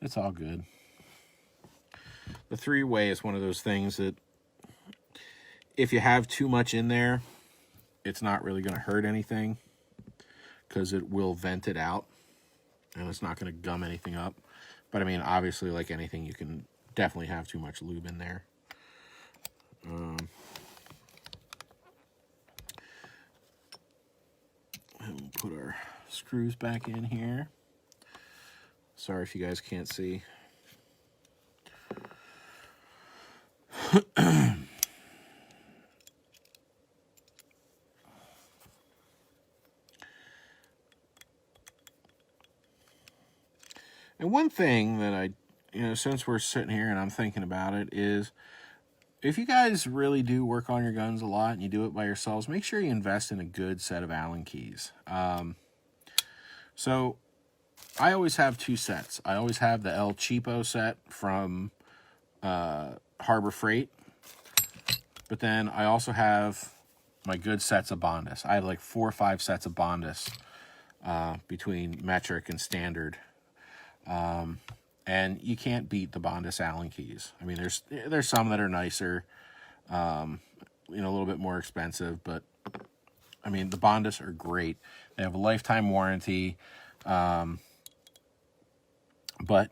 it's all good. The 3-way is one of those things that if you have too much in there, it's not really going to hurt anything because it will vent it out and it's not going to gum anything up. But I mean, obviously, like anything, you can definitely have too much lube in there. And we'll put our screws back in here. Sorry if you guys can't see. And one thing that I, since we're sitting here and I'm thinking about it, is if you guys really do work on your guns a lot and you do it by yourselves, make sure you invest in a good set of Allen keys. So I always have 2 sets. I always have the El Cheapo set from Harbor Freight, but then I also have my good sets of Bondus. I have like 4 or 5 sets of Bondus between metric and standard. And you can't beat the Bondus Allen keys. I mean, there's some that are nicer, a little bit more expensive, but I mean, the Bondus are great. They have a lifetime warranty. But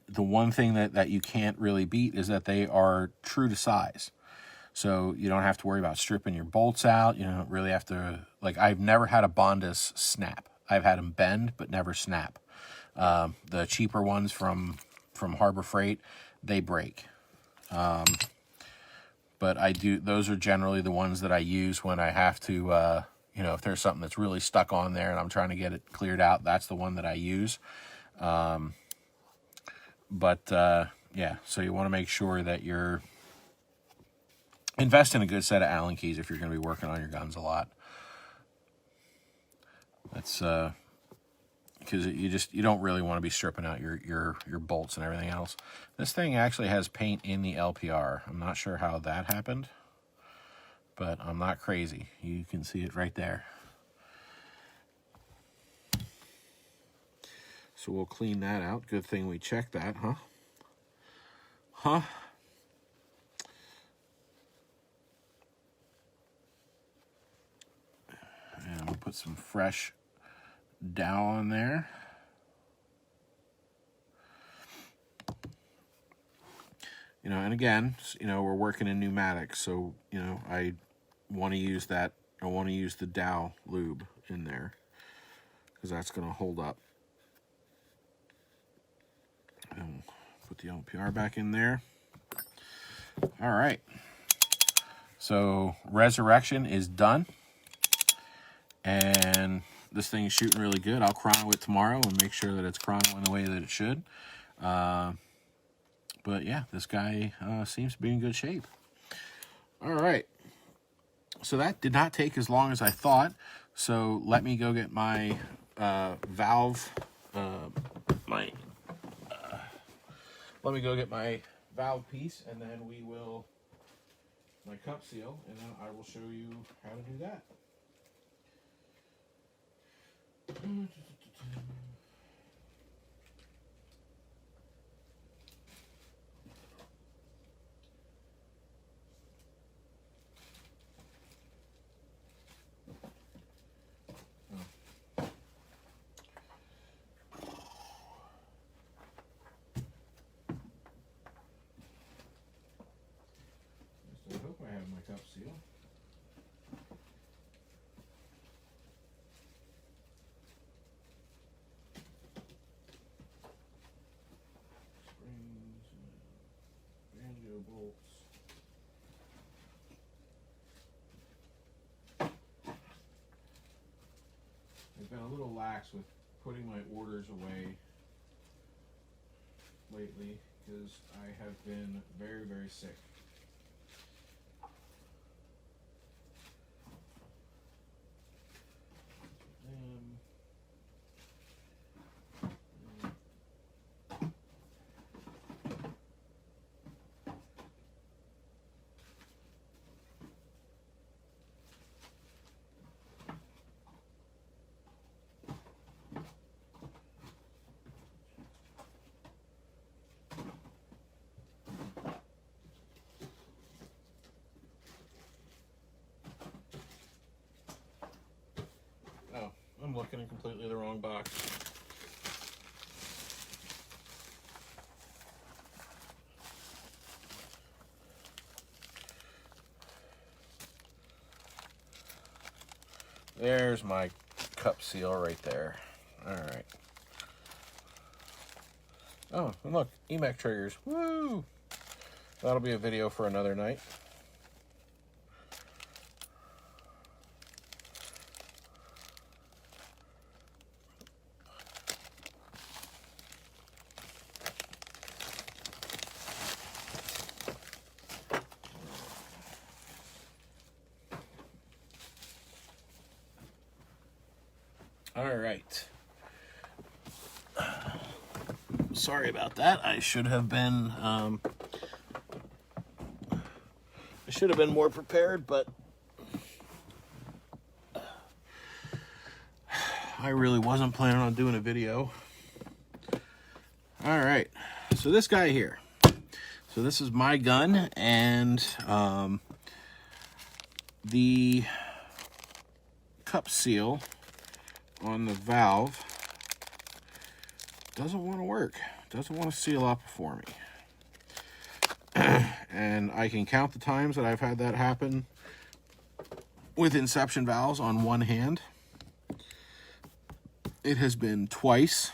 the one thing that you can't really beat is that they are true to size. So you don't have to worry about stripping your bolts out. You don't really have to, like, I've never had a Bondus snap. I've had them bend, but never snap. The cheaper ones from Harbor Freight, they break. But those are generally the ones that I use when I have to, if there's something that's really stuck on there and I'm trying to get it cleared out, that's the one that I use. Yeah, so you want to make sure that you're invest in a good set of Allen keys if you're going to be working on your guns a lot. That's because you don't really want to be stripping out your bolts and everything else. This thing actually has paint in the LPR. I'm not sure how that happened, but I'm not crazy. You can see it right there. So we'll clean that out. Good thing we checked that, huh? And we'll put some fresh Dow on there. And again, we're working in pneumatics, so, I want to use that. I want to use the Dow lube in there because that's going to hold up. And put the LPR back in there. All right. So Resurrection is done. And this thing is shooting really good. I'll chrono it tomorrow and make sure that it's chronoing the way that it should. But yeah, this guy seems to be in good shape. All right. So that did not take as long as I thought. So let me go get my valve. Let me go get my valve piece, and then my cup seal, and then I will show you how to do that. I hope I have my cup seal. Bolts. I've been a little lax with putting my orders away lately because I have been very, very sick. I'm looking in completely the wrong box. There's my cup seal right there. All right. Oh, and look, EMAC triggers. Woo! That'll be a video for another night. All right. Sorry about that. I should have been more prepared, but I really wasn't planning on doing a video. All right. So this guy here. So this is my gun, and the cup seal on the valve doesn't want to work. Doesn't want to seal up for me. And I can count the times that I've had that happen with Inception valves on one hand. It has been twice.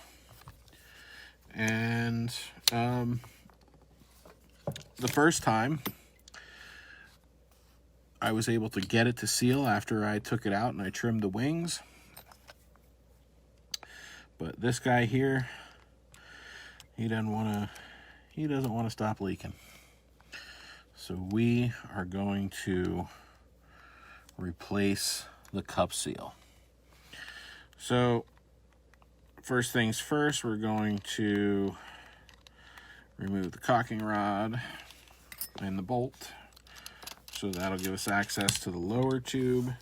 And the first time I was able to get it to seal after I took it out and I trimmed the wings. But this guy here, he doesn't want to stop leaking. So we are going to replace the cup seal. So first things first, we're going to remove the cocking rod and the bolt. So that'll give us access to the lower tube.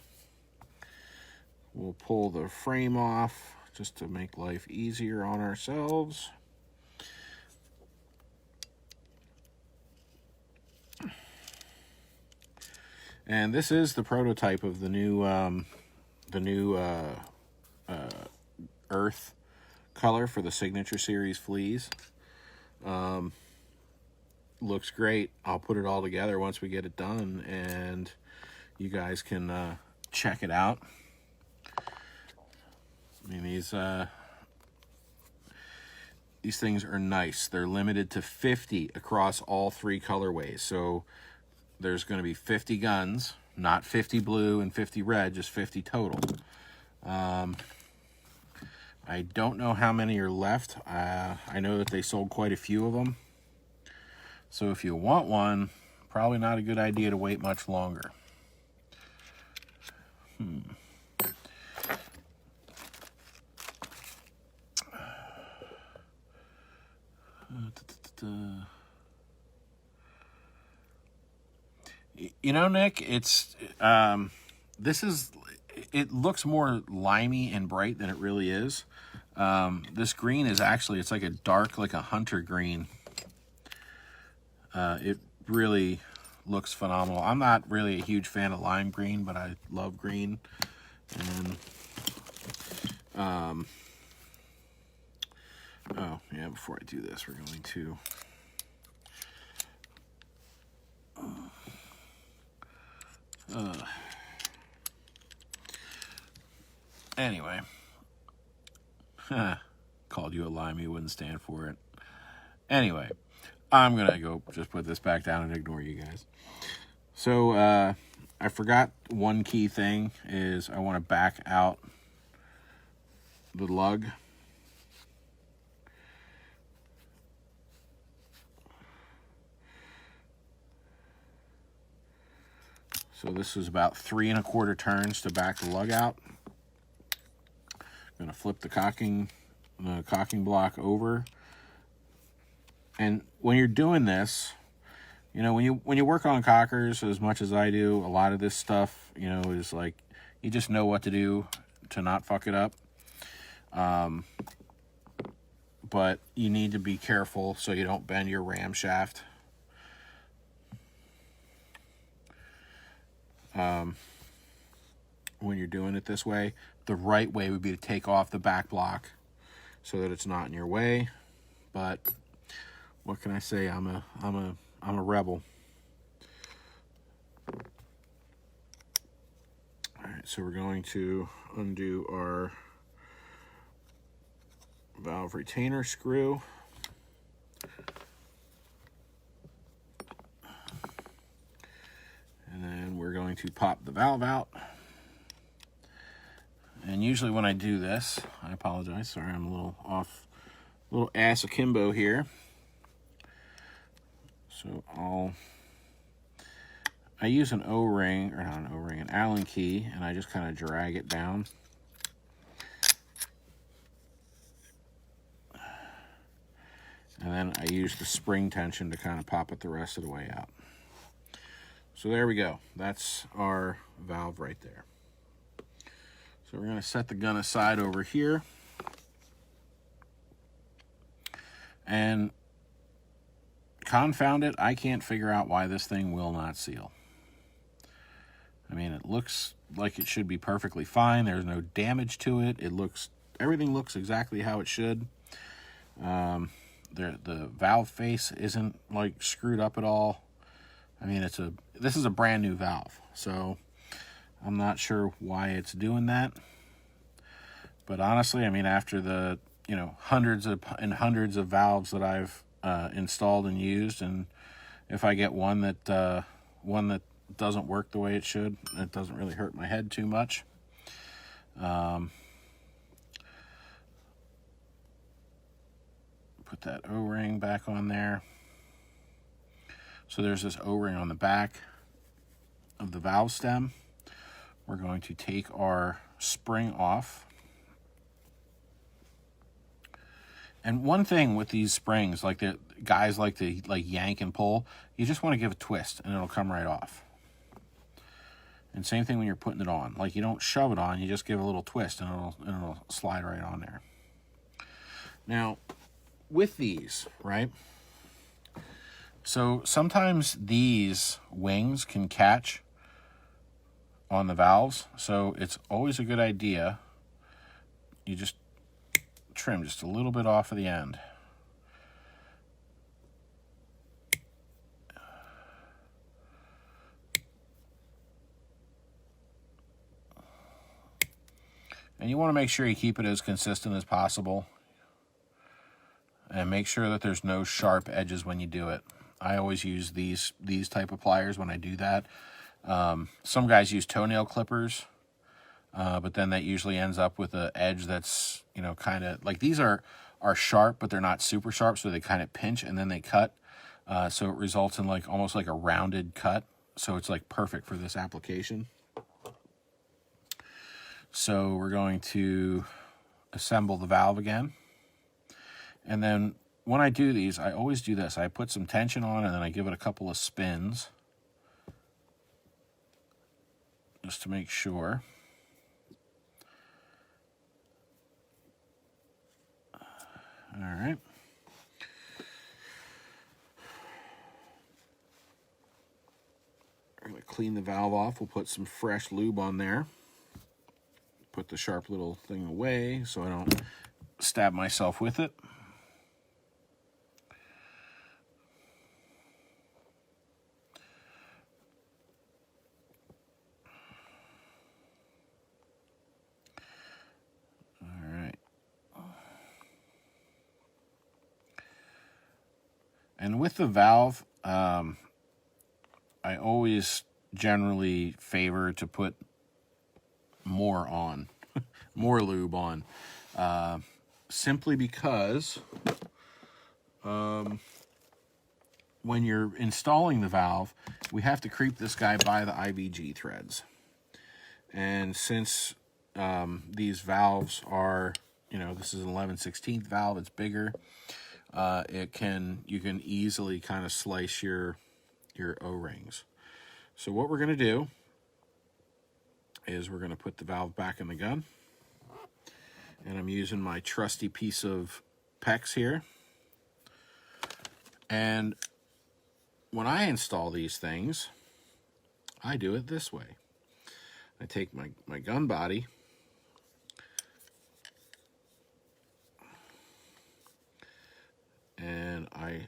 We'll pull the frame off just to make life easier on ourselves. And this is the prototype of the new earth color for the Signature Series fleas. Looks great. I'll put it all together once we get it done, and you guys can check it out. I mean, these things are nice. They're limited to 50 across all three colorways. So there's going to be 50 guns, not 50 blue and 50 red, just 50 total. I don't know how many are left. I know that they sold quite a few of them. So if you want one, probably not a good idea to wait much longer. You know, Nick, it looks more limey and bright than it really is. This green is actually, it's like a dark, like a hunter green. It really looks phenomenal. I'm not really a huge fan of lime green, but I love green. And oh yeah, before I do this, we're going to anyway, called you a lime, you wouldn't stand for it. Anyway, I'm gonna go just put this back down and ignore you guys. So I forgot one key thing is I want to back out the lug. So this is about 3 1/4 turns to back the lug out. I'm gonna flip the cocking block over. And when you're doing this, you know, when you work on cockers as much as I do, a lot of this stuff, you know, is like you just know what to do to not fuck it up. But you need to be careful so you don't bend your ram shaft. When you're doing it this way. the right way would be to take off the back block so that it's not in your way. But what can I say? I'm a rebel. All right, so we're going to undo our valve retainer screw. And then we're going to pop the valve out. And usually when I do this, I apologize, sorry, I'm a little off, a little ass akimbo here. So I use an O-ring, or not an O-ring, an Allen key, and I just kind of drag it down. And then I use the spring tension to kind of pop it the rest of the way out. So there we go. That's our valve right there. So we're going to set the gun aside over here. And confound it, I can't figure out why this thing will not seal. I mean, it looks like it should be perfectly fine. There's no damage to it. Everything looks exactly how it should. The valve face isn't like screwed up at all. I mean, this is a brand new valve, so I'm not sure why it's doing that. But honestly, I mean, after the hundreds of valves that I've installed and used, and if I get one that doesn't work the way it should, it doesn't really hurt my head too much. Put that O-ring back on there. So there's this O-ring on the back of the valve stem. We're going to take our spring off. And one thing with these springs, like the guys like to yank and pull, you just want to give a twist and it'll come right off. And same thing when you're putting it on. Like, you don't shove it on, you just give a little twist and it'll slide right on there. Now, with these, right? So sometimes these wings can catch on the valves, so it's always a good idea. You just trim just a little bit off of the end. And you want to make sure you keep it as consistent as possible. And make sure that there's no sharp edges when you do it. I always use these type of pliers when I do that. Some guys use toenail clippers, but then that usually ends up with an edge that's, kind of like, these are sharp, but they're not super sharp, so they kind of pinch and then they cut. So it results in almost like a rounded cut. So it's perfect for this application. So we're going to assemble the valve again. And then when I do these, I always do this. I put some tension on and then I give it a couple of spins just to make sure. All right. We're going to clean the valve off. We'll put some fresh lube on there. Put the sharp little thing away so I don't stab myself with it. And with the valve, I always generally favor to put more on, more lube on, simply because when you're installing the valve, we have to creep this guy by the IVG threads. And since these valves are, this is an 11/16 valve, it's bigger. You can easily kind of slice your O-rings. So what we're going to do is we're going to put the valve back in the gun. And I'm using my trusty piece of PEX here. And when I install these things, I do it this way. I take my gun body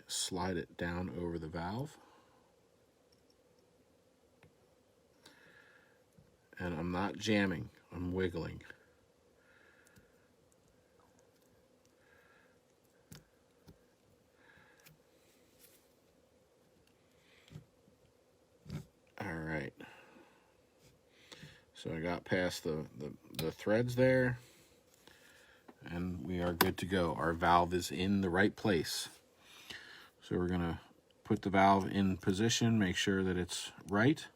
slide it down over the valve. And I'm not jamming, I'm wiggling. All right. So I got past the threads there, and we are good to go. Our valve is in the right place. So we're going to put the valve in position, make sure that it's right.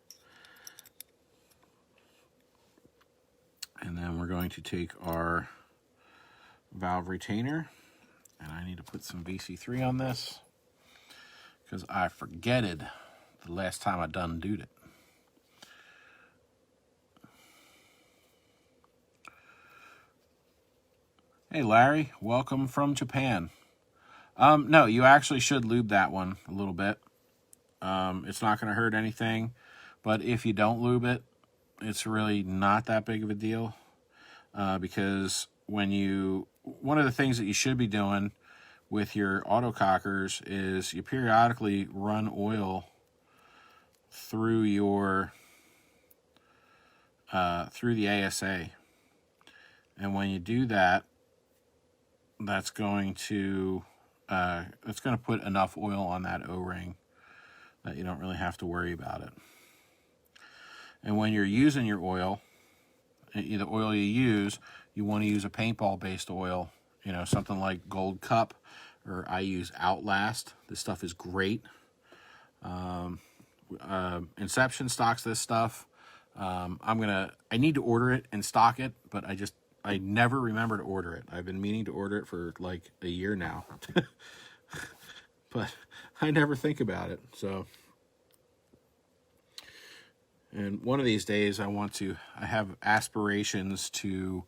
And then we're going to take our valve retainer, and I need to put some VC3 on this because I forgetted the last time I done doed it. Hey Larry, welcome from Japan. No, you actually should lube that one a little bit. It's not going to hurt anything, but if you don't lube it, it's really not that big of a deal, because one of the things that you should be doing with your autocockers is you periodically run oil through your through the ASA, and when you do that, that's going to put enough oil on that O-ring that you don't really have to worry about it. And when you're using your oil, the oil you use, you want to use a paintball-based oil, something like Gold Cup, or I use Outlast. This stuff is great. Inception stocks this stuff. I need to order it and stock it, but I never remember to order it. I've been meaning to order it for like a year now, but I never think about it. So, and one of these days I have aspirations to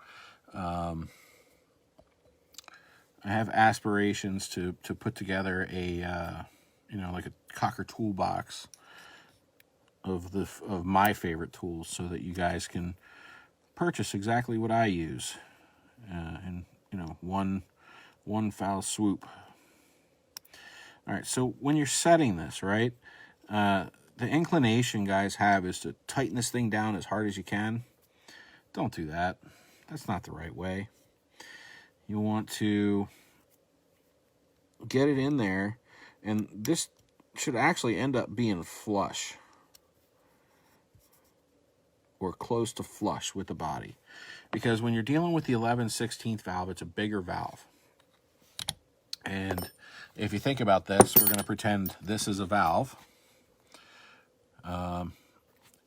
put together a, like a cocker toolbox of my favorite tools, so that you guys can purchase exactly what I use, in one foul swoop. All right, so when you're setting this, right, the inclination guys have is to tighten this thing down as hard as you can. Don't do that. That's not the right way. You want to get it in there, and this should actually end up being flush, or close to flush with the body, because when you're dealing with the 11/16 valve, it's a bigger valve. And if you think about this, we're going to pretend this is a valve,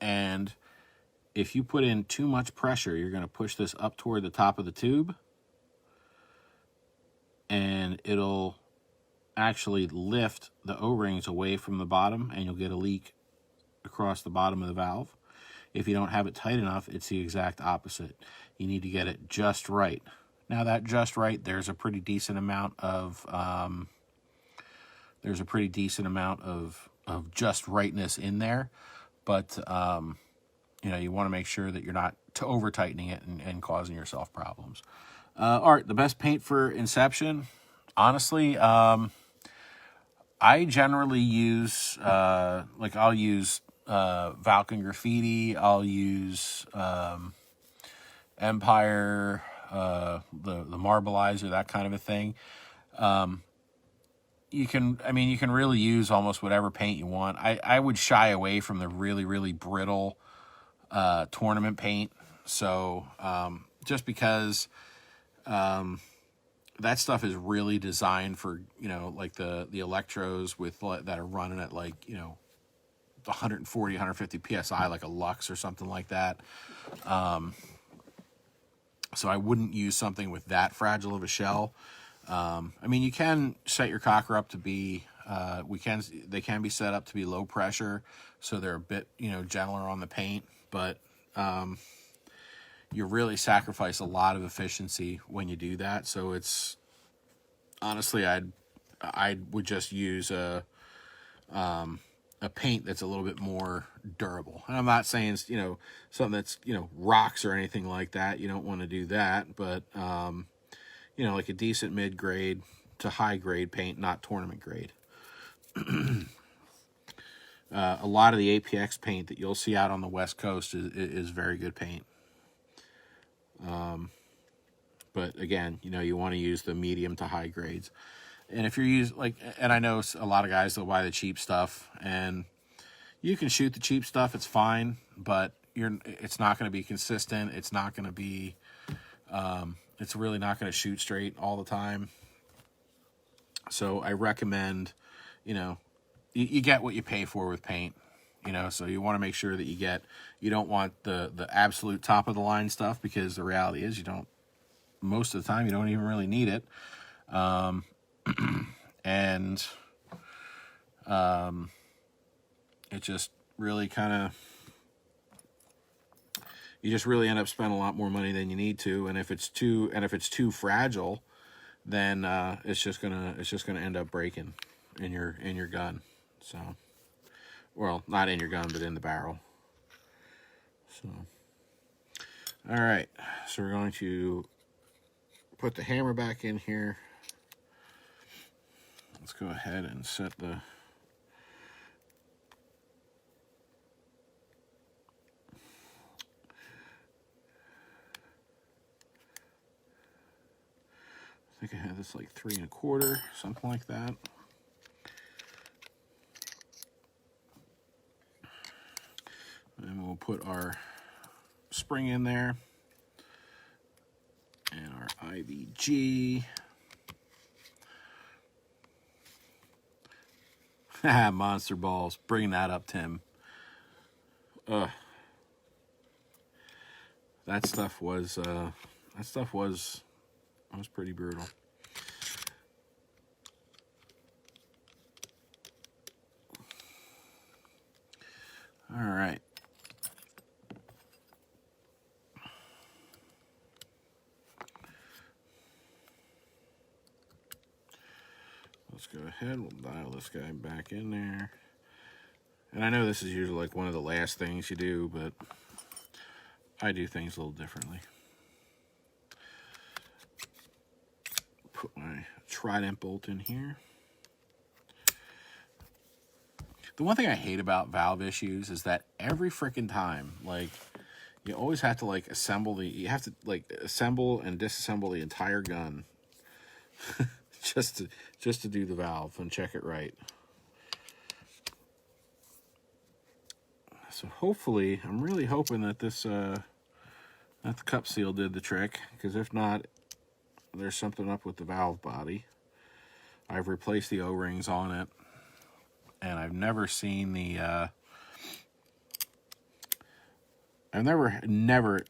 and if you put in too much pressure, you're going to push this up toward the top of the tube, and it'll actually lift the O-rings away from the bottom, and you'll get a leak across the bottom of the valve. If you don't have it tight enough, it's the exact opposite. You need to get it just right. Now that just right, there's a pretty decent amount of just rightness in there, but you want to make sure that you're not over tightening it and causing yourself problems. All right, the best paint for Inception, honestly, I generally use I'll use Valken Graffiti. I'll use Empire, the Marbleizer, that kind of a thing. You can really use almost whatever paint you want. I would shy away from the really, really brittle tournament paint. So just because that stuff is really designed for, like the electros that are running at 140, 150 PSI, like a Lux or something like that. So I wouldn't use something with that fragile of a shell. You can set your cocker up to be, they can be set up to be low pressure, so they're a bit, gentler on the paint, but you really sacrifice a lot of efficiency when you do that. So it's, honestly, I would just use a paint that's a little bit more durable. And I'm not saying, something that's, rocks or anything like that. You don't want to do that, but, like a decent mid-grade to high-grade paint, not tournament grade. A lot of the APX paint that you'll see out on the West Coast is very good paint. But again, you know, you want to use the medium to high grades. And if you're using, and I know a lot of guys will buy the cheap stuff, and you can shoot the cheap stuff, it's fine, but it's not going to be consistent. It's not going to be, it's really not going to shoot straight all the time. So I recommend, you know, you get what you pay for with paint, you know, so you want to make sure that you don't want the absolute top of the line stuff, because the reality is most of the time you don't even really need it. And it just really you just really end up spending a lot more money than you need to. And if it's too fragile, then it's just gonna end up breaking in your gun. So, well, not in your gun, but in the barrel. So, all right, so we're going to put the hammer back in here. Let's go ahead and set the I think I had this like 3 1/4, something like that. And we'll put our spring in there and our IVG. Monster balls. Bring that up, Tim. That stuff was pretty brutal. All right. Let's go ahead, we'll dial this guy back in there. And I know this is usually like one of the last things you do, but I do things a little differently. Put my trident bolt in here. The one thing I hate about valve issues is that every freaking time, like, you always have to like assemble and disassemble the entire gun just to do the valve and check it right. So hopefully, I'm really hoping that that the cup seal did the trick, because if not, there's something up with the valve body. I've replaced the O-rings on it, and I've never seen the I've never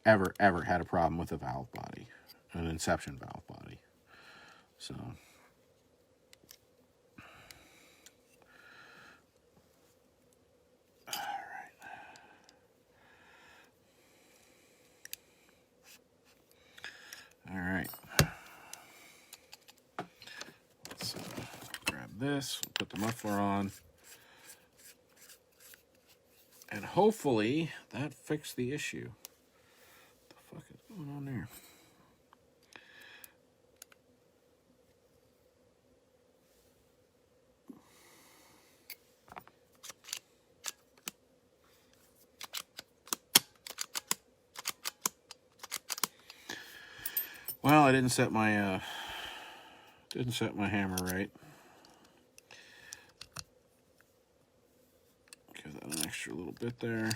ever had a problem with a valve body, an Inception valve body. So all right. Let's grab this, put the muffler on, and hopefully that fixed the issue. What the fuck is going on there? Well, I didn't set my hammer right. Give that an extra little bit there.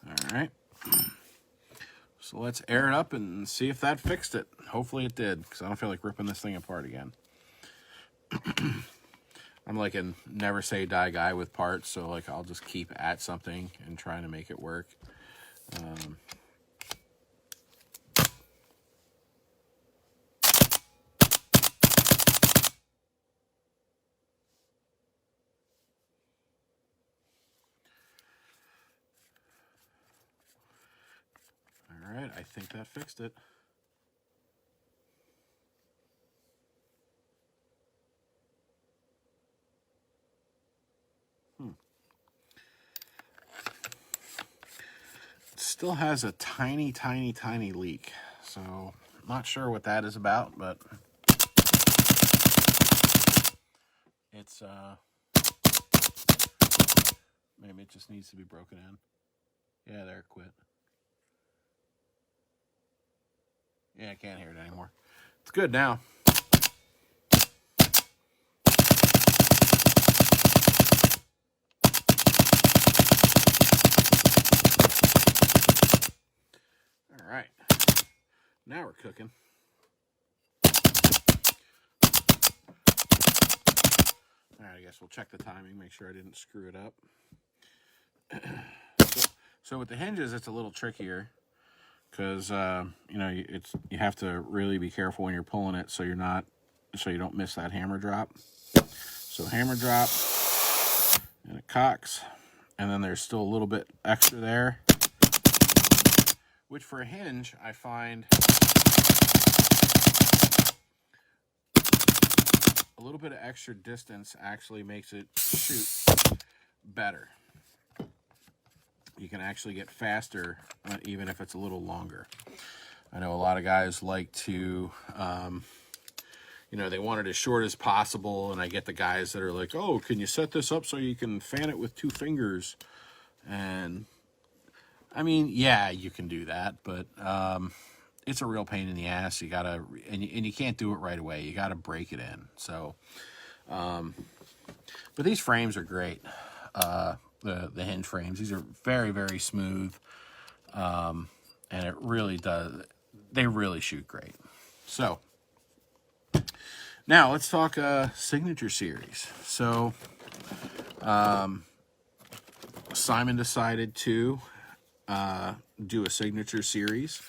All right. So let's air it up and see if that fixed it. Hopefully it did, because I don't feel like ripping this thing apart again. I'm like a never say die guy with parts, so like I'll just keep at something and trying to make it work. All right, I think that fixed it. still has a tiny, tiny, tiny leak. So, not sure what that is about, but it's, maybe it just needs to be broken in. Yeah, there, it quit. Yeah, I can't hear it anymore. It's good now. All right. Now we're cooking. All right, I guess we'll check the timing, make sure I didn't screw it up. So with the hinges, it's a little trickier because you know, you have to really be careful when you're pulling it so you don't miss that hammer drop. So hammer drop, and it cocks, and then there's still a little bit extra there, which for a hinge I find a little bit of extra distance actually makes it shoot better. You can actually get faster even if it's a little longer. I know a lot of guys like to, you know, they want it as short as possible, and I get the guys that are like, oh, can you set this up so you can fan it with 2 fingers? And I mean, yeah, you can do that, but it's a real pain in the ass. You gotta, and you can't do it right away. You gotta break it in. So, but these frames are great. The hinge frames. These are very, very smooth, and it really does. They really shoot great. So now let's talk signature series. So Simon decided to do a signature series,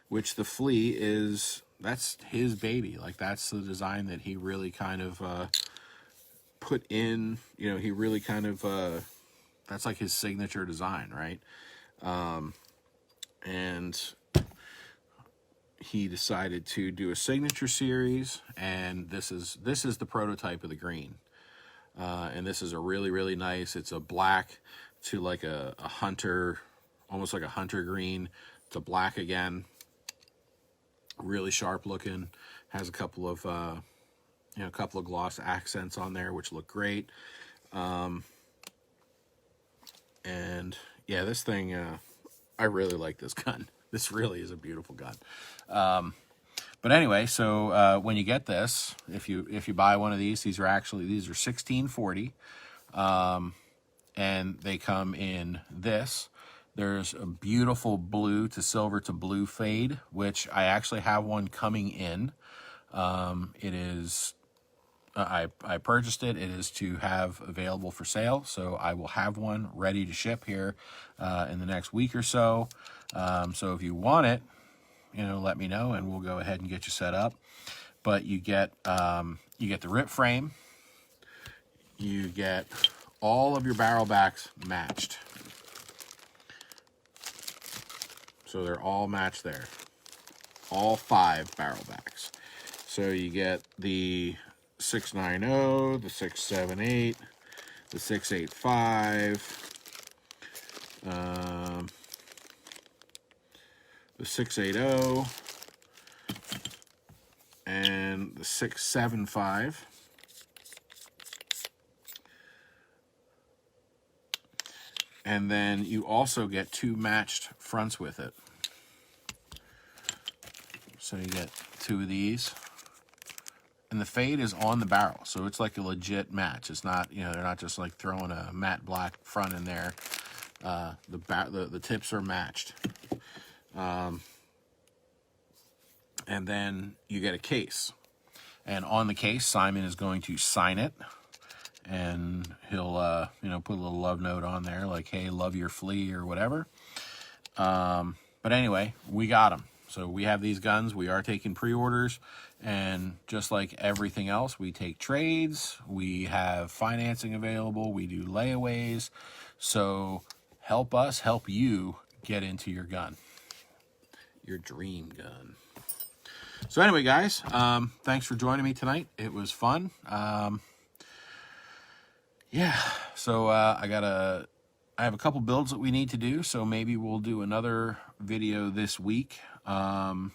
which the flea that's his baby. Like, that's the design that he really kind of put in. You know, he really kind of that's like his signature design, right? And he decided to do a signature series, and this is the prototype of the green. And this is a really, really nice, it's a black to like a hunter, almost like a hunter green to black again. Really sharp looking, has a couple of you know, a couple of gloss accents on there which look great. And yeah, this thing, I really like this gun. This really is a beautiful gun. But anyway, so when you get this, if you buy one of these are 1640, and they come in this. There's a beautiful blue to silver to blue fade, which I actually have one coming in. It is, I purchased it. It is to have available for sale, so I will have one ready to ship here in the next week or so. So if you want it, you know, let me know, and we'll go ahead and get you set up. But you get the RIP frame. You get all of your barrel backs matched. So they're all matched there. All 5 barrel backs. So you get the 690, the 678, the 685, the 680, and the 675. And then you also get 2 matched fronts with it. So you get 2 of these. And the fade is on the barrel, so it's like a legit match. It's not, you know, they're not just like throwing a matte black front in there. The tips are matched. And then you get a case. And on the case, Simon is going to sign it. And he'll, you know, put a little love note on there, like, hey, love your flea or whatever. But anyway, we got them. So we have these guns. We are taking pre-orders. And just like everything else, we take trades. We have financing available. We do layaways. So help us help you get into your gun, your dream gun. So anyway, guys, thanks for joining me tonight. It was fun. Yeah, so I got a I have a couple builds that we need to do, so maybe we'll do another video this week. And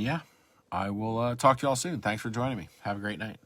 yeah, I will talk to y'all soon. Thanks for joining me. Have a great night.